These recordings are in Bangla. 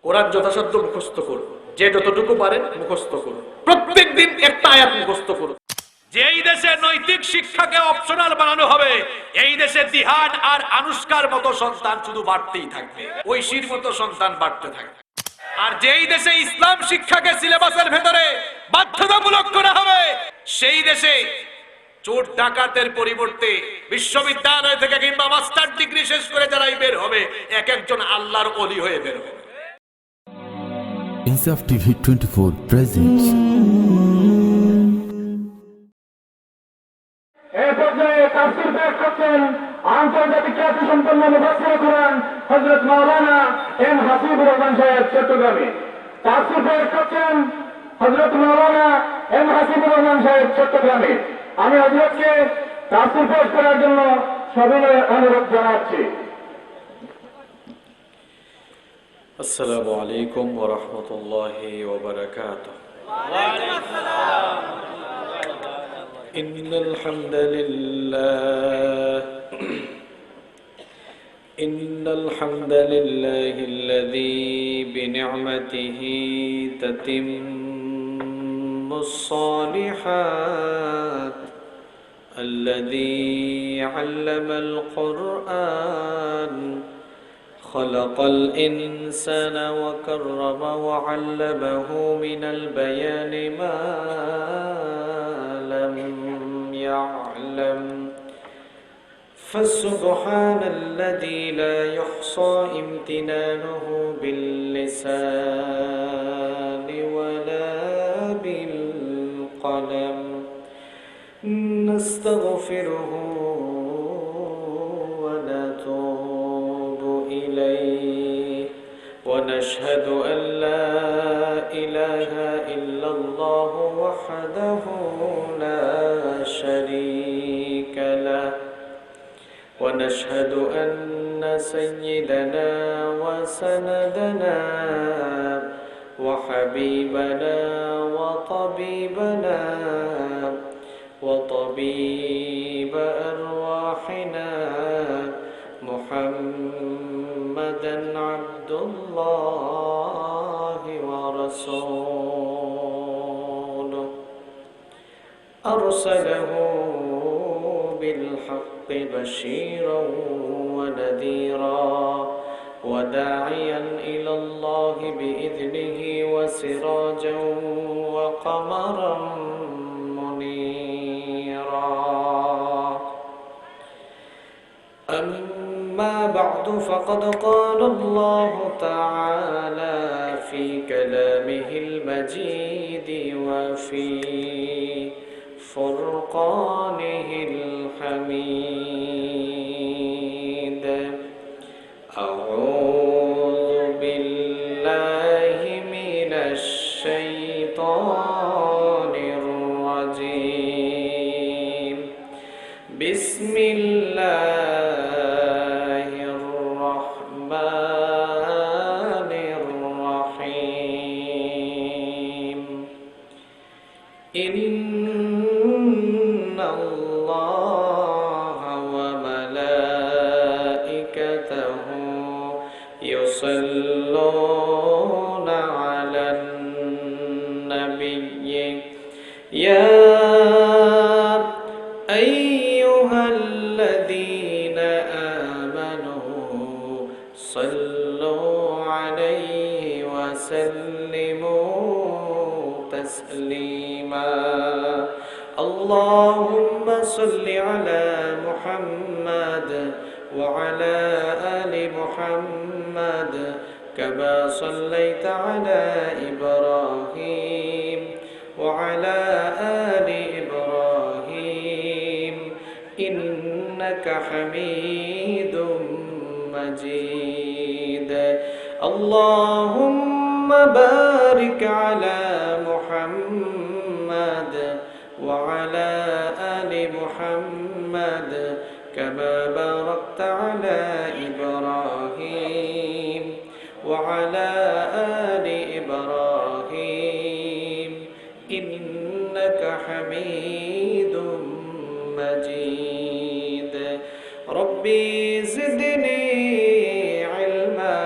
কোরআন যথাসাধ্য মুখস্থ করুন, যে যতটুকু পারেন মুখস্থ করুন, প্রত্যেকদিন একটা আয়াত মুখস্থ করুন। যেই দেশে নৈতিক শিক্ষাকে অপশনাল বানানো হবে, এই দেশে দিহান আর আনুষ্কার মতো সন্তান শুধু বাড়তেই থাকবে, ঐশীর মতো সন্তান বাড়তে থাকবে। আর যেই দেশে ইসলাম শিক্ষাকে সিলেবাসের ভেতরে বাধ্যতামূলক করা হবে, সেই দেশে চোর ডাকাতের পরিবর্তে বিশ্ববিদ্যালয় থেকে কিংবা মাস্টার ডিগ্রি শেষ করে যারাই বের হবে, এক একজন আল্লাহর ওলি হয়ে বের হবে। ইনসাফ টিভি 24 প্রেজেন্টস। এই পর্যায়ে তাফসীর পেশ করছেন আন্তর্জাতিক খ্যাতি সম্পন্ন মুফাসসির কুরআন হযরত মাওলানা এম হাসিবুর রহমান সাহেব চট্টগ্রামে। তাফসীর পেশ করছেন হযরত মাওলানা এম হাসিবুর রহমান সাহেব চট্টগ্রামে। আমি হযরতকে তাফসীর পেশ করার জন্য সবিনয় অনুরোধ জানাচ্ছি। আসসালামু আলাইকুম ওয়া রাহমাতুল্লাহি ওয়া বারাকাতুহু। ইন্নাল হামদালিল্লাহিল্লাযী বিনি'মাতিহি তাতিম্মুস সালিহাত আল্লাযী 'আল্লামাল কুরআন خلق الإنسان وكرم وعلمه من البيان ما لم يعلم فسبحان الذي لا يحصى امتنانه باللسان ولا بالقلم نستغفره ونشهد أن لا إله إلا الله وحده لا شريك له ونشهد أن سيدنا وسندنا وحبيبنا وطبيبنا وطبيب أرواحنا محمدًا عبد الله ورسوله أرسله بالحق بشيرا ونذيرا وداعيا إلى الله بإذنه وسراجا وقمرا منيرا. أما بعد فقد قال الله تعالى في كلامه المجيد وفي فرقانه الحميد. أعوذ بالله من الشيطان الرجيم. بسم الله إن الله وملائكته يصلون على النبي يا أيها الذين آمنوا صلوا عليه وسلموا تسليما. اللهم صل على محمد وعلى آل محمد كما صليت على إبراهيم وعلى آل إبراهيم إنك حميد مجيد. اللهم بارك على محمد وعلى آل محمد كما باركت على إبراهيم وعلى آل إبراهيم إنك حميد مجيد. ربي زدني علما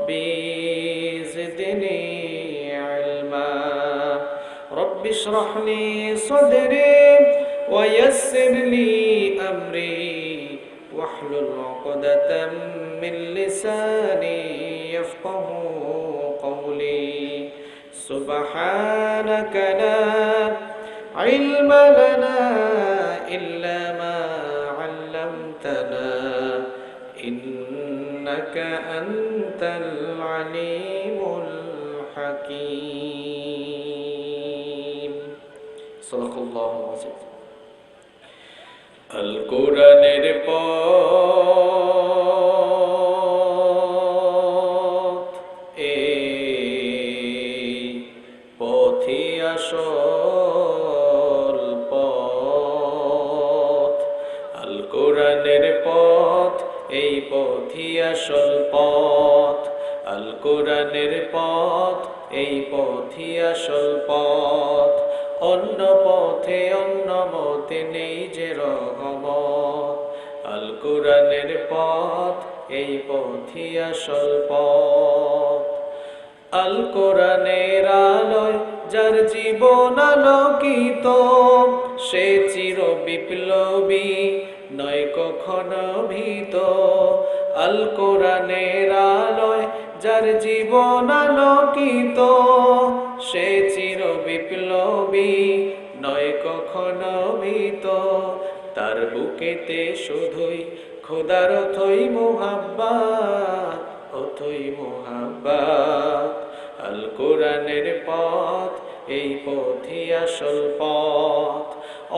ربي زدني علما رب اشرح لي صدري ويسر لي أمري واحلل عقدة من لساني يفقه قولي سبحانك لا علم لنا إلا ما علمتنا إنك أنت العليم الحكيم صدق الله العظيم القرآن পথ এই পথই আসল পথ আল কোরআনের পথ এই পথই আসল পথ আল কোরআনের পথ এই পথই আসল পথ অন্য পথে অন্য মতে নেই যে রহমত আল কোরআনের পথ এই পথই আসল পথ আল কোরআনের আলোয় যার জীবন আলোকিত সে চির বিপ্লবী নয় কখনো ভীত আল কোরআনের আলোয় যার জীবন আলোকিত সে চির বিপ্লবী নয় কখনো ভীত তার বুকেতে শুধুই খোদার অথই মুহাব্বত অথই মুহাব্বত আল কোরআনের পথ এই পথই আসল পথ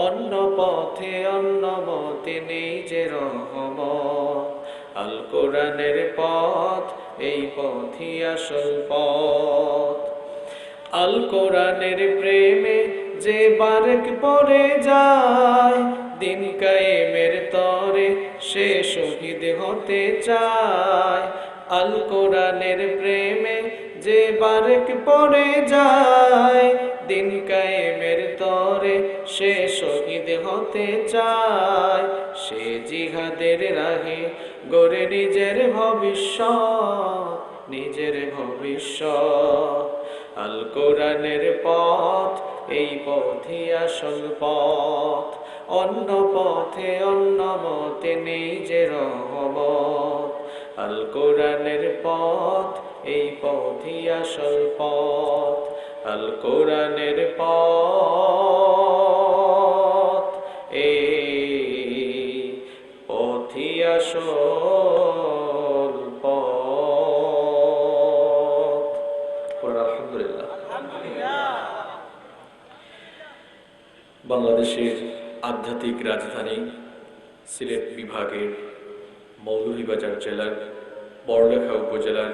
অন্য পথে অন্য মতে নেই যে রহমত আল কোরআনের পথ এই পথই আসল পথ আল কোরআনের প্রেমে যে বারেক পড়ে যায় দিন কায়েমের তরে সে শহীদ হতে চায় আল কোরআনের প্রেমে যে বারেক পড়ে যায় দিন কায়েমের তরে সে শহীদ হতে চায় সে জিহাদের রাহে গড়ে নিজের ভবিষ্যৎ নিজের ভবিষ্যৎ আল কোরআনের পথ এই পথই আসল পথ অন্য পথে অন্য মতে নেই যে রহমত আল কোরআনের পথ এই পথই আসল পথ আল কোরআনের পথ এই পথই আসল পথ আলহামদুলিল্লাহ বাংলাদেশের আধ্যাত্মিক রাজধানী সিলেট বিভাগের মৌলভীবাজার জেলার বড়লেখা উপজেলার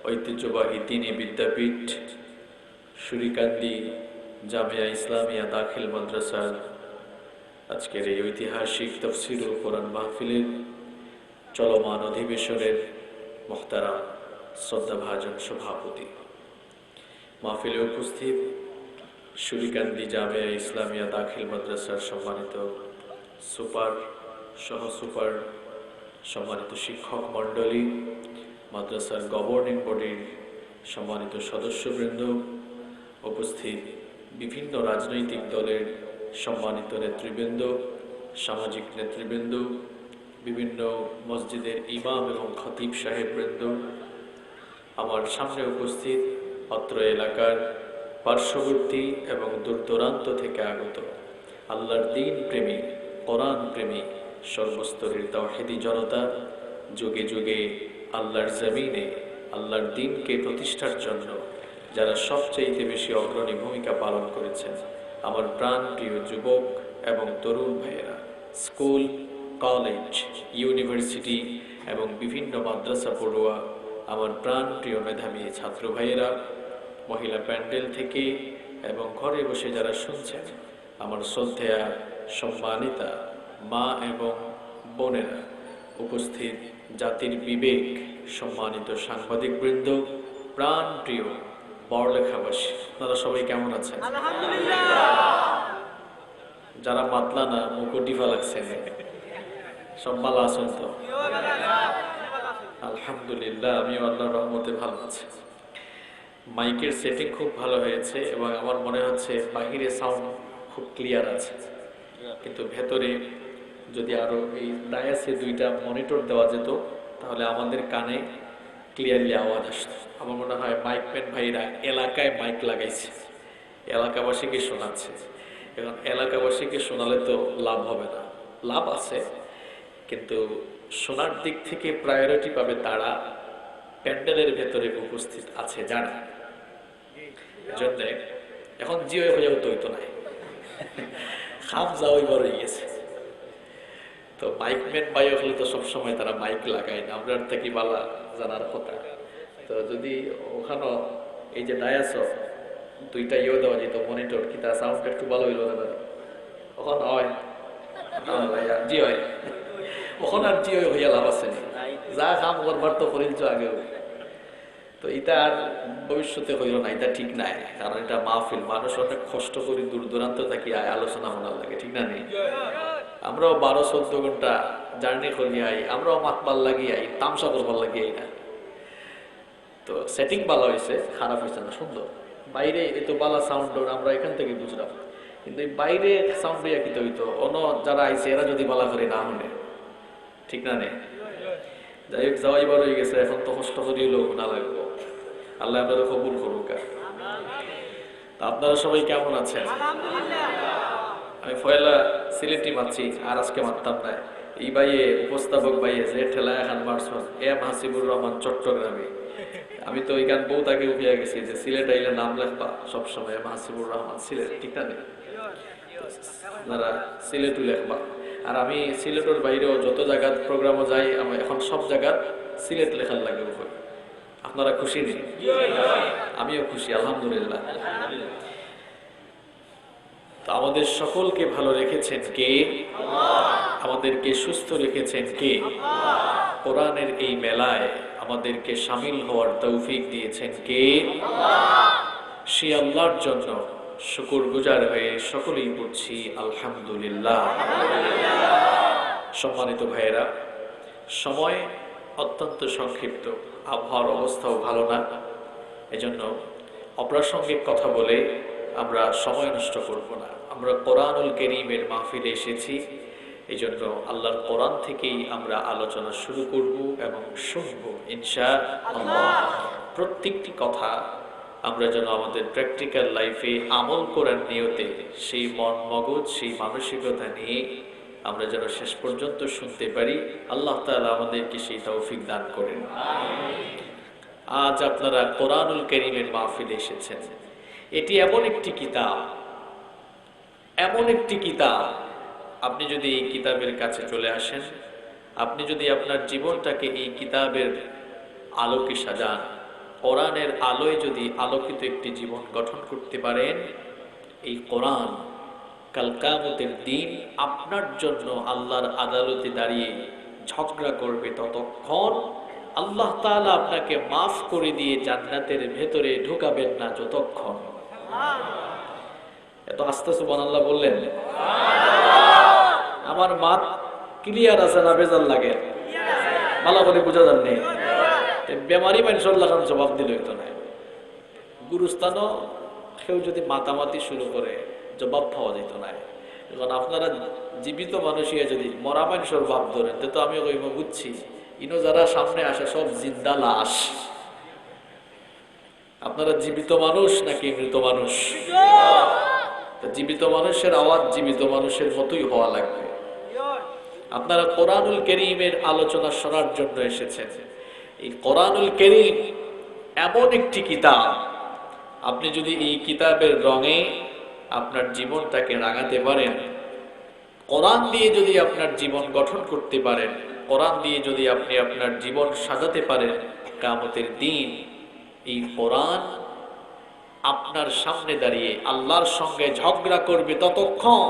ঐতিহ্যবাহী দ্বীনি বিদ্যাপীঠ সুরিকান্দি জামিয়া ইসলামিয়া দাখিল মাদ্রাসার আজকের এই ঐতিহাসিক তাফসীরুল কোরআন মাহফিলের চলমান অধিবেশনের মুহতারাম শ্রদ্ধাভাজন সভাপতি, মাহফিলে উপস্থিত সুরিকান্দি জামিয়া ইসলামিয়া দাখিল মাদ্রাসার সম্মানিত সুপার, সহ সুপার, সম্মানিত শিক্ষক মণ্ডলী, মাদ্রাসার গভর্নিং বডির সম্মানিত সদস্যবৃন্দ, উপস্থিত বিভিন্ন রাজনৈতিক দলের সম্মানিত নেতৃবৃন্দ, সামাজিক নেতৃবৃন্দ, বিভিন্ন মসজিদের ইমাম এবং খতিব সাহেববৃন্দ, আমার সামনে উপস্থিত অত্র এলাকার পার্শ্ববর্তী এবং দূর দূরান্ত থেকে আগত আল্লাহর দ্বীন প্রেমী, কোরআন প্রেমী সর্বস্তরের তাওহীদি জনতা, যুগে যুগে আল্লাহর জমিনে আল্লাহর দ্বীনকে প্রতিষ্ঠার জন্য যারা সবচেয়ে বেশি অগ্রণী ভূমিকা পালন করেছেন, আমার প্রাণ প্রিয় যুবক এবং তরুণ ভাইয়েরা, স্কুল, কলেজ, ইউনিভার্সিটি এবং বিভিন্ন মাদ্রাসা পড়ুয়া, আমার প্রাণ প্রিয় মেধাবী ছাত্র ভাইয়েরা, মহিলা প্যান্ডেল থেকে এবং ঘরে বসে যারা শুনছেন, আমার শ্রদ্ধেয়া সম্মানিতা মা এবং বোনেরা, উপস্থিত জাতির বিবেক সম্মানিত সাংবাদিকবৃন্দ, প্রাণ প্রিয় বড়লেখাবাসী, আপনারা সবাই কেমন আছেন? যারা মাতলা না মুকুটিফা লাগছে সব ভালো আছেন তো? আলহামদুলিল্লাহ, আমিও আল্লাহর রহমতে ভালো আছি। মাইকের সেটিং খুব ভালো হয়েছে এবং আমার মনে হচ্ছে বাহিরে সাউন্ড খুব ক্লিয়ার আছে, কিন্তু ভেতরে যদি আরো এই ডায়াসে 2টা মনিটর দেওয়া যেত তাহলে আমাদের কানে ক্লিয়ারলি আওয়াজ আসতো। আমার মনে হয় মাইকম্যান ভাইরা এলাকায় মাইক লাগাইছে, এলাকাবাসীকে শোনাচ্ছে। এখন এলাকাবাসীকে শোনালে তো লাভ হবে না, লাভ আছে কিন্তু শোনার দিক থেকে প্রায়োরিটি পাবে তারা প্যান্ডেলের ভেতরে উপস্থিত আছে যারা। জন্য এখন জিও হয়েও তৈত নাই, খাম যাওয়াই বড় হয়ে গেছে। তো মাইকম্যান ভাই হলে তো সবসময় তারা মাইক লাগায় না, আমরা থেকে বালা জানার কথা। তো যদি ওখানে এই যে ডায়াস 2টা দেওয়া যেত মনিটর, কি তার সাউন্ডটা একটু ভালো হইল না, ওখান হয় জি হয়, ওখানে আর জি হইয়া লাভ আছে যা কাম করবার তো করিলছো আগেও। তো এটা আর ভবিষ্যতে হইল না, এটা ঠিক নাই, কারণ এটা মাহফিল, মানুষ অনেক কষ্ট করি দূর দূরান্ত থাকি আলোচনা শোনার লাগে, ঠিক না নেই? আমরাও 12-14 ঘন্টা জার্নি করি আই, আমরাও মাতবার লাগি আই, তামসা করবার লাগি আই না। তো সেটিং ভালো হয়েছে, খারাপ হয়েছে না, সুন্দর। বাইরে এত বালা সাউন্ড আমরা এখান থেকে বুঝলাম, কিন্তু এই বাইরে সাউন্ড হইয়া কিতে হইতো অন্য যারা আইছে এরা যদি বালা করে না হলে, ঠিক না নেই? যাই হোক, যাওয়াই বার হয়ে গেছে, এখন তো কষ্ট করি লোক না লাগবো। আল্লাহ আপনারা কবুল করুক। আপনারা সবাই কেমন আছেন? আমি ফয়লা সিলেটি মারছি, আর আজকে মারতাম না। এই ভাইয়ে উপস্থাপক ভাইয়ে যে ঠেলা এখন মারছেন এম হাসিবুর রহমান চট্টগ্রামে। আমি তো ওই গান বহুত আগে উঠিয়া গেছি যে সিলেট আইলে নাম লেখবা সবসময় এম হাসিবুর রহমান সিলেট, ঠিক না? আপনারা সিলেটও লেখবা। আর আমি সিলেটের বাইরেও যত জায়গার প্রোগ্রামও যাই, আমি এখন সব জায়গার সিলেট লেখার লাগে। আপনারা খুশি নেই? আমিও খুশি, আলহামদুলিল্লাহ। তো আমাদের সকলকে ভালো রেখেছেন কে? আমাদেরকে সুস্থ রেখেছেন কে? কোরআনের এই মেলায় আমাদেরকে শামিল হওয়ার তৌফিক দিয়েছেন কে? সে আল্লাহর জন্য শুকরগুজার হয়ে সকলেই বলছি আলহামদুলিল্লাহ। সম্মানিত ভাইয়েরা, সময় অত্যন্ত সংক্ষিপ্ত, আবহাওয়ার অবস্থাও ভালো না, এজন্য অপ্রাসঙ্গিক কথা বলে আমরা সময় নষ্ট করব না। আমরা কোরআনুল কারীমের মাহফিলে এসেছি, এই জন্য আল্লাহর কোরআন থেকেই আমরা আলোচনা শুরু করব এবং শুনব ইনশাআল্লাহ। প্রত্যেকটি কথা আমরা যেন আমাদের প্র্যাকটিক্যাল লাইফে আমল করার নিয়তে সেই মন মগজ, সেই মানসিকতা নিয়ে আমরা যেন শেষ পর্যন্ত শুনতে পারি। আল্লাহ তাআলা আমাদেরকে সেই তৌফিক দান করেন। আজ আপনারা কোরআনুল কারীমের মাহফিলে এসেছেন। এটি এমন একটি কিতাব, এমন একটি কিতাব, আপনি যদি এই কিতাবের কাছে চলে আসেন, আপনি যদি আপনার জীবনটাকে এই কিতাবের আলোকে সাজান, কোরআনের আলোয় যদি আলোকিত একটি জীবন গঠন করতে পারেন, এই কোরআন কাল কিয়ামতের দিন আপনার জন্য আল্লাহর আদালতে দাঁড়িয়ে ঝগড়া করবে ততক্ষণ, আল্লাহ তাআলা আপনাকে মাফ করে দিয়ে জান্নাতের ভেতরে ঢুকাবেন না যতক্ষণ। এত আস্তে সুবহানাল্লাহ বললেন? আমার মাত ক্লিয়ার আছে না বেজাল লাগে? ভালো করে বোঝা যান নেই। বেমারি মানুষের লাগান জবাব দিলে হইতো না। গুরুস্থানও কেউ যদি মাতামাতি শুরু করে জবাব পাওয়া যেত না। এখন আপনারা জীবিত মানুষই যদি মরা মানুষের ভাব ধরেন, তো আমি বুঝছি ইনো যারা সামনে আসে সব জিন্দা লাশ। আপনারা জীবিত মানুষ নাকি মৃত মানুষ? জীবিত মানুষের আওয়াজ জীবিত মানুষের মতোই হওয়া লাগবে। আপনারা কোরআনুল কারীমের আলোচনা শোনার জন্য এসেছেন। এই কোরআনুল কারীম এমন একটি কিতাব, আপনি যদি এই কিতাবের রঙে আপনার জীবনটাকে রাঙাতে পারেন, কোরআন দিয়ে যদি আপনার জীবন গঠন করতে পারেন, কোরআন দিয়ে যদি আপনি আপনার জীবন সাজাতে পারেন, কিয়ামতের দিন এই কোরআন আপনার সামনে দাঁড়িয়ে আল্লাহর সঙ্গে ঝগড়া করবে ততক্ষণ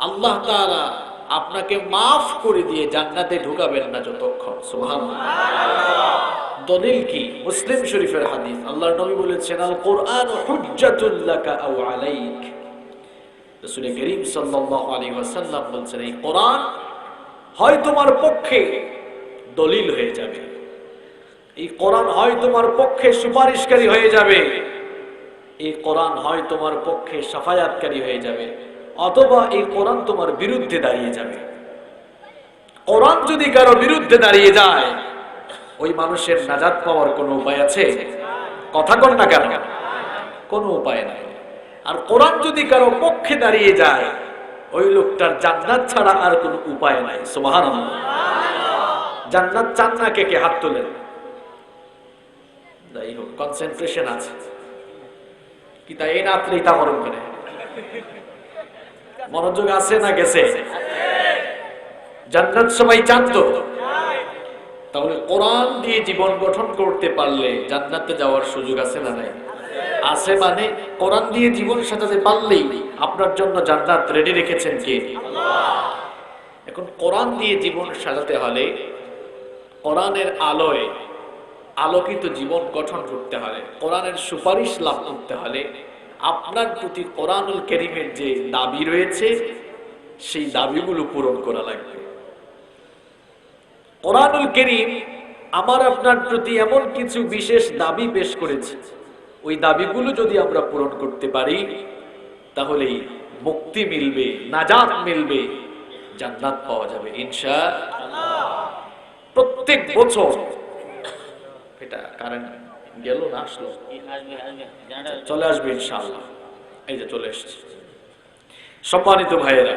আল্লাহ তাআলা আপনাকে মাফ করে দিয়ে জান্নাতে ঢুকাবেন না যতক্ষণ। সুবহানাল্লাহ। দলিল কি? মুসলিম শরীফের হাদিস। আল্লাহর নবী বলেছেন, আল কোরআন হুজ্জাতুল লাকা আও আলাইক। রাসূল করিম সাল্লাল্লাহু আলাইহি ওয়াসাল্লাম বলেছেন, এই কোরআন হয় তোমার পক্ষে দলিল হয়ে যাবে, এই কোরআন হয় তোমার পক্ষে সুপারিশকারী হয়ে যাবে, এই কোরআন হয় তোমার পক্ষে শাফায়াতকারী হয়ে যাবে, অথবা এই কোরআন তোমার বিরুদ্ধে দাঁড়িয়ে যাবে। কোরআন যদি কারো বিরুদ্ধে দাঁড়িয়ে যায়, ওই মানুষের নাজাত পাওয়ার কোনো উপায় আছে? কথা কোন না কেন? কোনো উপায় নাই। আর কোরআন যদি কারো পক্ষে দাঁড়িয়ে যায়, ওই লোকটার জান্নাত ছাড়া আর কোনো উপায় নাই। সুবহানাল্লাহ। জান্নাত চান না? কে কে হাত তোলেন। যাই হোক, কনসেন্ট্রেশন আছে কি তাই? এই রাত্রে তা মরণ করে মনোযোগ আছে না গেছে? জান্নাত সবাই চান তো? তাহলে কোরআন দিয়ে জীবন গঠন করতে পারলে জান্নাতে যাওয়ার সুযোগ আছে না নাই? আছে। মানে কোরআন দিয়ে জীবন সাজাতে পারলেই আপনার জন্য জান্নাত রেডি রেখেছেন কে? আল্লাহ। এখন কোরআন দিয়ে জীবন সাজাতে হলে, কোরআনের আলোয় আলোকিত জীবন গঠন করতে হলে, কোরআনের সুপারিশ লাভ করতে হলে আপনার প্রতি কোরআনুল কারীমের যে দাবি রয়েছে সেই দাবিগুলো পূরণ করা লাগবে। কোরআনুল কারীম আমার আপনার প্রতি এমন কিছু বিশেষ দাবি পেশ করেছে, ওই দাবিগুলো যদি আমরা পূরণ করতে পারি তাহলেই মুক্তি মিলবে, নাজাত মিলবে, জান্নাত পাওয়া যাবে ইনশাআল্লাহ। প্রত্যেক বছর এটা কারেন্ট গেল না, আসলো, চলে আসবে ইনশাআল্লাহ। এই যে চলে এসেছে। সম্মানিত ভাইয়েরা,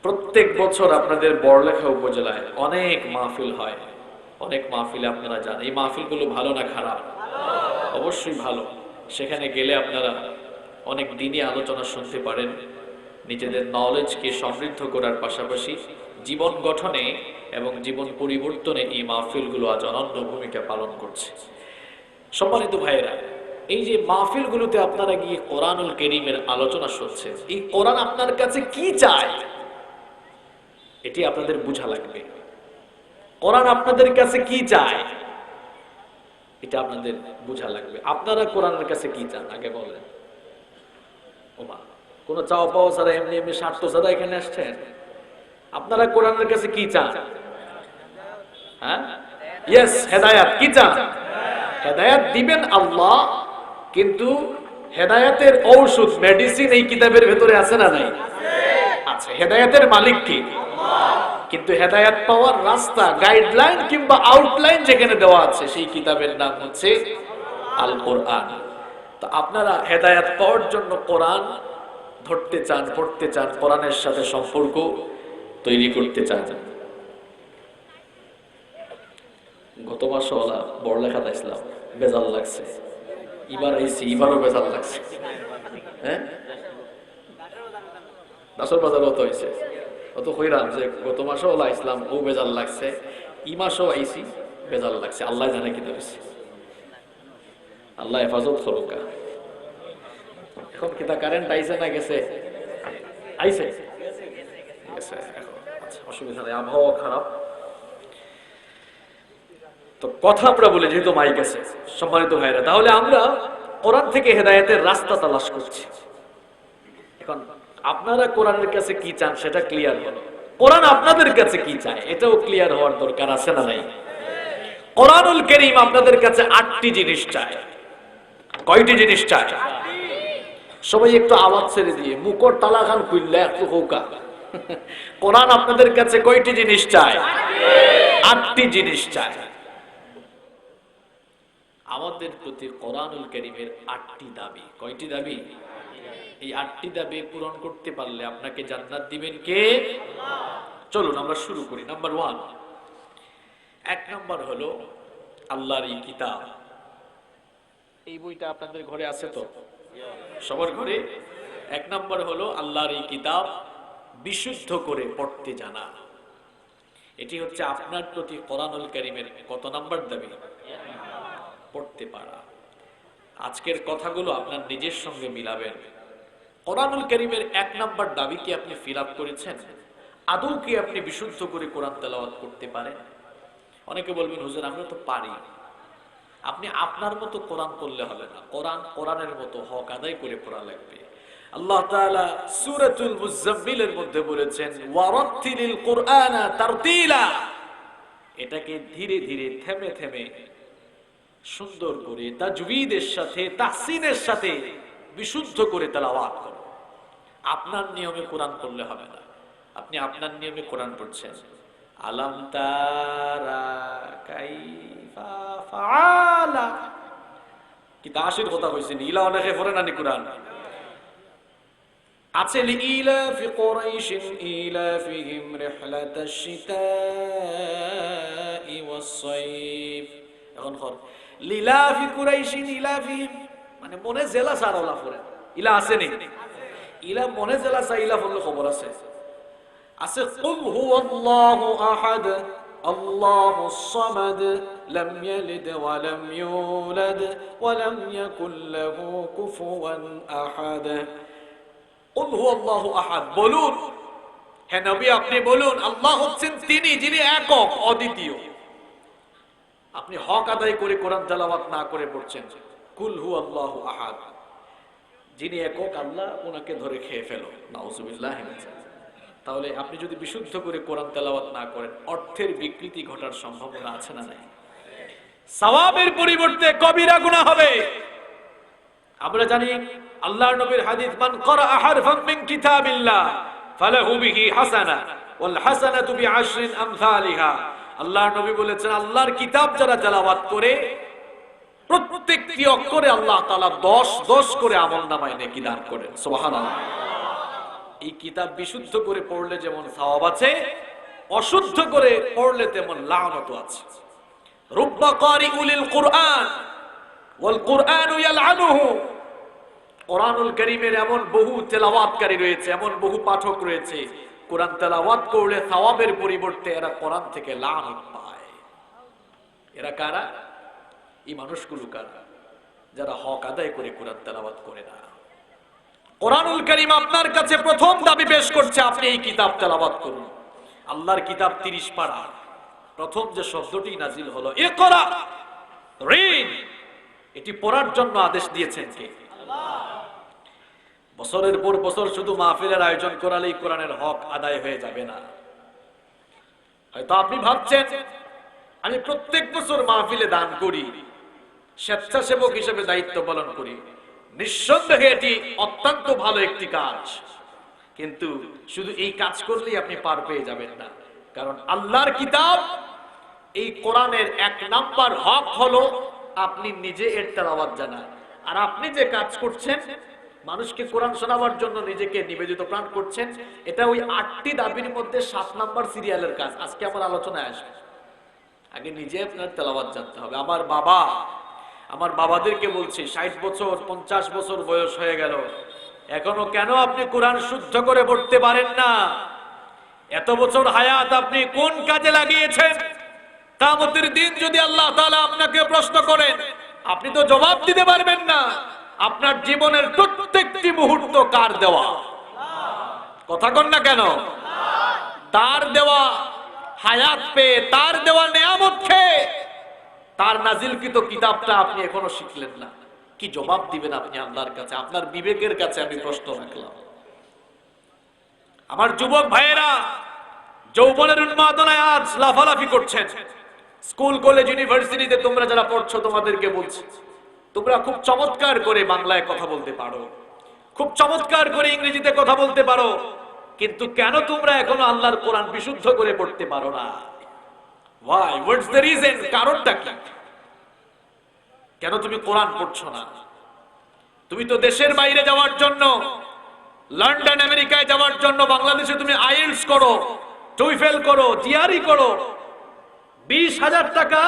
প্রত্যেক বছর আপনাদের বড়লেখা উপজেলায় অনেক মাহফিল হয়। অনেক মাহফিলে আপনারা যান। এই মাহফিলগুলো ভালো না খারাপ? অবশ্যই ভালো। সেখানে গেলে আপনারা অনেক দিনই আলোচনা শুনতে পারেন। নিজেদের নলেজকে সমৃদ্ধ করার পাশাপাশি জীবন গঠনে এবং জীবন পরিবর্তনে এই মাহফিলগুলো আজ অনন্য ভূমিকা পালন করছে। সম্মানিত ভাইয়েরা, এই যে মাহফিলগুলোতে আপনারা গিয়ে কোরআনুল কারীমের আলোচনা শুনছেন, এই কোরআন আপনার কাছে কি চায় এটি আপনাদের বোঝা লাগবে। কোরআন আপনাদের কাছে কি চায় এটা আপনাদের বোঝা লাগবে। আপনারা কোরআনের কাছে কি চান আগে বলেন। ওমা, কোনো চাওয়া পাওয়া ছাড়া, এমনি এমনি স্বার্থ ছাড়া এখানে আসছেন? আপনারা কোরআনের কাছে কি চান? হ্যাঁ, ইয়েস, হেদায়াত। কি চান? হেদায়াত দিবেন আল্লাহ, কিন্তু হেদায়াতের ঔষধ, মেডিসিন এই কিতাবের ভেতরে আছে না নাই? আছে। হেদায়াতের মালিক কি? কিন্তু হেদায়াত পাওয়ার রাস্তা, গাইডলাইন কিংবা আউটলাইন যেখানে দেওয়া আছে সেই কিতাবের নাম হচ্ছে আল কোরআন। তো আপনারা হেদায়াত পাওয়ার জন্য কোরআন ধরতে চান, পড়তে চান, কোরআনের সাথে সম্পর্ক তৈরি করতে চান। গত মাসে ওলা বড়লেখা দেখলাম, বেজাল লাগছে। এবার আইসি, এবারও বেজাল লাগছে। হ্যাঁ, দাসর বাজার অত হয়েছে, অত হইরাম যে গত মাসে ওলা ইসলাম ও বেজাল লাগছে, ই মাসেও আইসি বেজাল লাগছে। আল্লাহ জানে কি হয়েছে। আল্লাহ হেফাজত করুক। এখন কি তা কারেন্ট আইসে না গেছে? আইসে, গেছে। এখন আচ্ছা, অসুবিধা নেই, আবহাওয়া খারাপ তো কথা আমরা বলে, যেহেতু মাইক আছে। সম্মানিত ভাইরা, তাহলে আমরা কোরআন থেকে হেদায়েতের রাস্তা তালাশ করছি। এখন আপনারা কোরআনের কাছে কি চান সেটা ক্লিয়ার হলো, কোরআন আপনাদের কাছে কি চায় এটাও ক্লিয়ার হওয়ার দরকার আছে না নাই? কোরআনুল কারীম আপনাদের কাছে 8টি জিনিস চায়। কয়টি জিনিস চায়? সবাই একটু আওয়াজ ছেড়ে দিয়ে মুখর তালা খান খুললে একটু হোকা। কোরআন আপনাদের কাছে কয়টি জিনিস চায়? 8টি জিনিস চায়। আমাদের প্রতি কোরআনুল কারীমের 8টি দাবি। কয়টি দাবি? এই 8টি দাবি পূরণ করতে পারলে আপনাকে জান্নাত দিবেন কে? আল্লাহ। চলুন আমরা শুরু করি। নাম্বার 1, 1 নাম্বার হলো আল্লাহর এই কিতাব। এই বইটা আপনাদের ঘরে আছে তো? সবার ঘরে। 1 নাম্বার হলো আল্লাহর এই কিতাব বিশুদ্ধ করে পড়তে জানা। এটি হচ্ছে আপনার প্রতি কোরআনুল কারীমের কত নাম্বার দাবি? পড়তে পারা। আজকের কথাগুলো আপনার নিজের সঙ্গে মিলাবেন। কোরআনুল কারীমের 1 নাম্বার দাবি কি আপনি ফিল আপ করেছেন? আদৌ কি আপনি বিশুদ্ধ করে কোরআন তেলাওয়াত করতে পারেন? অনেকে বলবেন, হুজুর আমরা তো পারি। আপনি আপনার মতো কোরআন পড়লে হবে না, কোরআন কোরআনের মতো হক আদায় করে পড়া লাগবে। আল্লাহ তাআলা সূরাতুল মুজাম্মিলের মধ্যে বলেছেন, ওয়ারাত্তিলিল কুরআনা তারতিলা। এটাকে ধীরে ধীরে থেমে থেমে সুন্দর করে তাজবিদের সাথে তাহসিনের সাথে বিশুদ্ধ করে তেলাওয়াত করো। আপনার নিয়মে কোরআন পড়লে হবে না, আপনি আপনার নিয়মে কোরআন পড়ছেন। আলাম তারা কাইফা ফাআলা, কি দাসের কথা কইছেন, ইলা অনেকে পড়ে না নি কোরআন আছে। লিইলাফি কুরাইশিন ইলাফিহিম রিহলাতাশ শিতাই ওয়াস সাইফ। এখন হর লিলাফি কুরাইশিন ইলাফিহিম মানে মনে জেলা সারওলা পড়ে, ইলা আছে নি? ইলা মনে জেলা সা ইলা বললে খবর আছে। আছে কুল হুয়াল্লাহু আহাদ আল্লাহুস সামাদ লাম ইয়ালিদ ওয়া লাম ইউলাদ ওয়া লাম ইয়াকুল লাহু কুফুয়ান আহাদ। কুল হুয়াল্লাহু আহাদ বলুন, হে নবী আপনি বলুন, আল্লাহ হচ্ছেন তিনি যিনি একক অদ্বিতীয়। আপনি হক আদায় করে কোরআন তেলাওয়াত না করে পড়ছেন কুল হুয়াল্লাহু আহাদ, যিনি একক আল্লাহ, ওনাকে ধরে খেয়ে ফেলো, নাউজুবিল্লাহ। তাহলে আপনি যদি বিশুদ্ধ করে কোরআন তেলাওয়াত না করেন, অর্থের বিকৃতি ঘটার সম্ভাবনা আছে না নাই? সওয়াবের পরিবর্তে কবিরা গুনাহ হবে। আমরা জানি আল্লাহর নবীর হাদিস, মান ক্বারা হারফাম মিন কিতাবিল্লাহ ফালাহু বিহি হাসানা ওয়াল হাসানাতু বিআশরি আমসালিহা। আল্লাহর নবী বলেছেন, আল্লাহর কিতাব যারা তেলাওয়াত করে প্রত্যেকটি অক্ষরে আল্লাহ তাআলা 10 করে আমলনামায় নেকি দান করেন। সুবহানাল্লাহ। এই কিতাব বিশুদ্ধ করে পড়লে যেমন সওয়াব আছে, অশুদ্ধ করে পড়লে তেমন লানত আছে। রুব্বা কারিউল কুরআন ওয়াল কুরআনু ইয়ালআনুহু। কোরআনুল কারীমের এমন বহু তেলাওয়াতকারী রয়েছে, এমন বহু পাঠক রয়েছে, কোরআন তেলাওয়াত করলে সওয়াবের পরিবর্তে এরা কোরআন থেকে লানত পায়। এরা কারা? এই মানুষগুলো কারা? যারা হক আদায় করে কোরআন তেলাওয়াত করে না। কোরআনুল কারীম আপনার কাছে প্রথম দাবি পেশ করছে, আপনি এই কিতাব তেলাওয়াত করুন। আল্লাহর কিতাব 30 পারা, প্রথম যে শব্দটি নাজিল হলো ইকরা, রিড, এটি পড়ার জন্য আদেশ দিয়েছেন কে? আল্লাহ। বছরের পর বছর শুধু মাহফিলের আয়োজন করালেই কোরআনের হক আদায় হয়ে যাবে না। হয়তো আপনি ভাবছেন আমি প্রত্যেক বছর মাহফিলে দান করি, স্বেচ্ছাসেবক হিসেবে দায়িত্ব পালন করি। নিঃসন্দেহে এটি অত্যন্ত ভালো একটি কাজ, কিন্তু শুধু এই কাজ করলেই আপনি পার পেয়ে যাবেন না। কারণ আল্লাহর কিতাব, এই কোরআনের 1 নাম্বার হক হলো আপনি নিজে এর তেলাওয়াত জানা। আর আপনি যে কাজ করছেন, মানুষকে কোরআন শোনাবার জন্য নিজেকে নিবেদিত প্রাণ করছেন, এটা ওই 8টি দাবির মধ্যে 7 নাম্বার সিরিয়ালের কাজ। আজকে আমার আলোচনায় আসবে। আগে নিজে আপনার তেলাওয়াত জানতে হবে। আমার বাবাদেরকে বলছি, 60 বছর 50 বছর বয়স হয়ে গেল, এখনো কেন আপনি কোরআন শুদ্ধ করে পড়তে পারেন না? এত বছর হায়াত আপনি কোন কাজে লাগিয়েছেন? কিয়ামতের দিন যদি আল্লাহ তাআলা আপনাকে প্রশ্ন করেন, আপনি তো জবাব দিতে পারবেন না। আপনার জীবনের প্রত্যেকটি মুহূর্ত কার দেওয়া? কথা কন না কেন? তার দেওয়া হায়াত পেয়ে, তার দেওয়া নেয়ামত খেয়ে, তার নাজিলকৃত কিতাবটা আপনি এখনো শিখলেন না। কি জবাব দিবেন আপনি আল্লাহর কাছে? আপনার বিবেকের কাছে আমি প্রশ্ন রাখলাম। আমার যুবক ভাইয়েরা, যৌবনের উন্মাদনায় আজ লাফালাফি করছেন। স্কুল কলেজ ইউনিভার্সিটিতে তোমরা যারা পড়ছো, তোমাদেরকে বলছি, তোমরা খুব চমৎকার করে বাংলায় কথা বলতে পারো, খুব চমৎকার করে ইংরেজিতে কথা বলতে পারো, কিন্তু কেন তোমরা এখনো আল্লাহর কোরআন বিশুদ্ধ করে পড়তে পারো না? Why? What's the reason? কারণটা কি? কেন তুমি কোরআন পড়ছো না? তুমি তো দেশের বাইরে যাওয়ার জন্য, লন্ডন আমেরিকায় যাওয়ার জন্য বাংলাদেশে তুমি আইএলটিএস করো, টুইফেল করো, জিআরই করো, 20,000 টাকা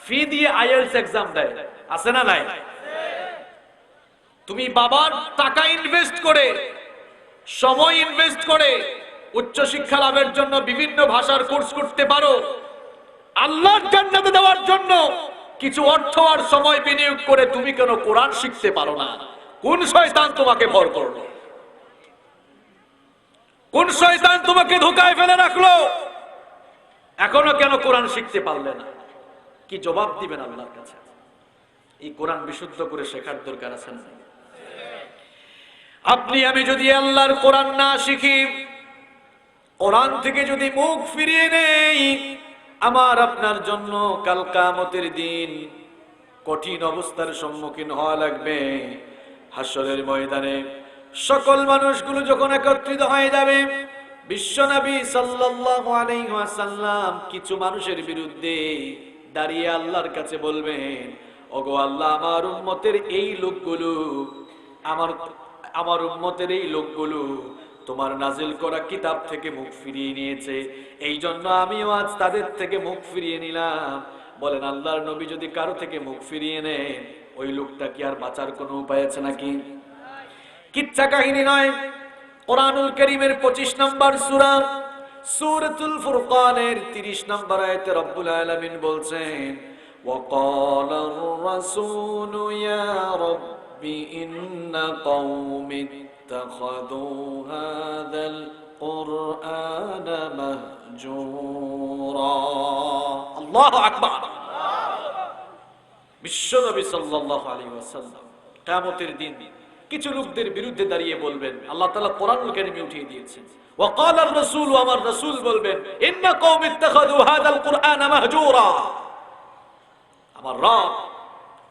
ফি দিয়ে আইএলটিএস এক্সাম দেয়, আছে না নাই? তুমি বাবার টাকা ইনভেস্ট করে, সময় ইনভেস্ট করে উচ্চ শিক্ষা লাভের জন্য বিভিন্ন ভাষার কোর্স করতে পারো। আল্লাহর জান্নাতে দেওয়ার জন্য কিছু অর্থ আর সময় বিনিয়োগ করে তুমি কেন কোরআন শিখতে পারো না? কোন শয়তান তোমাকে ভর করলো? কোন শয়তান তোমাকে ধোঁকায় ফেলে রাখলো? এখনো কেন কোরআন শিখতে পারলে না? কি জবাব দিবেন আল্লাহর কাছে? এই কোরআন বিশুদ্ধ করে শেখার দরকার আছে না? আপনি আমি যদি আল্লাহর কোরআন না শিখি, কোরআন থেকে যদি মুখ ফিরিয়ে নেই, আমার আপনার জন্য কাল কিয়ামতের দিন কঠিন অবস্থার সম্মুখীন হওয়া লাগবে। হাসরের ময়দানে সকল মানুষগুলো যখন একত্রিত হয়ে যাবে, বিশ্বনবী সাল্লাল্লাহু আলাইহি ওয়াসাল্লাম কিছু মানুষের বিরুদ্ধে দাঁড়িয়ে আল্লাহর কাছে বলবেন, ওগো আল্লাহ, আমার উম্মতের এই লোকগুলো আমার উম্মতের এই লোকগুলো তোমার নাজিল করা কিতাব থেকে মুখ ফিরিয়ে নিয়েছে, এই জন্য আমিও আজ তাদের থেকে মুখ ফিরিয়ে নিলাম। বলেন, আল্লাহর নবী যদি কারো থেকে মুখ ফিরিয়ে নেন, ওই লোকটা কি আর বাঁচার কোনো উপায় আছে নাকি? কিচ্ছা কাহিনী নয়। কোরআনুল কারীমের 25 নম্বর সূরা সূরাতুল ফুরকানের 30 নম্বর আয়াতে রব্বুল আলামিন বলছেন, ওয়াকালার রাসূলু ইয়া রাব্বি ইন্না কওমি ইত্তাখাযু হাযাল কুরআনা মাহজুরা। আল্লাহু আকবার। বিশ্বনবী সাল্লাল্লাহু আলাইহি ওয়াসাল্লাম কিয়ামতের দিন কিছু লোকদের বিরুদ্ধে দাঁড়িয়ে বলবেন, আল্লাহ তাআলা কোরআনুল কারীমে উঠিয়ে দিয়েছেন, ওয়াকালার রাসূল, আমার রাসূল বলবেন, ইন্না কওমি ইত্তাখাযু হাযাল কুরআনা মাহজুরা। আমার রব,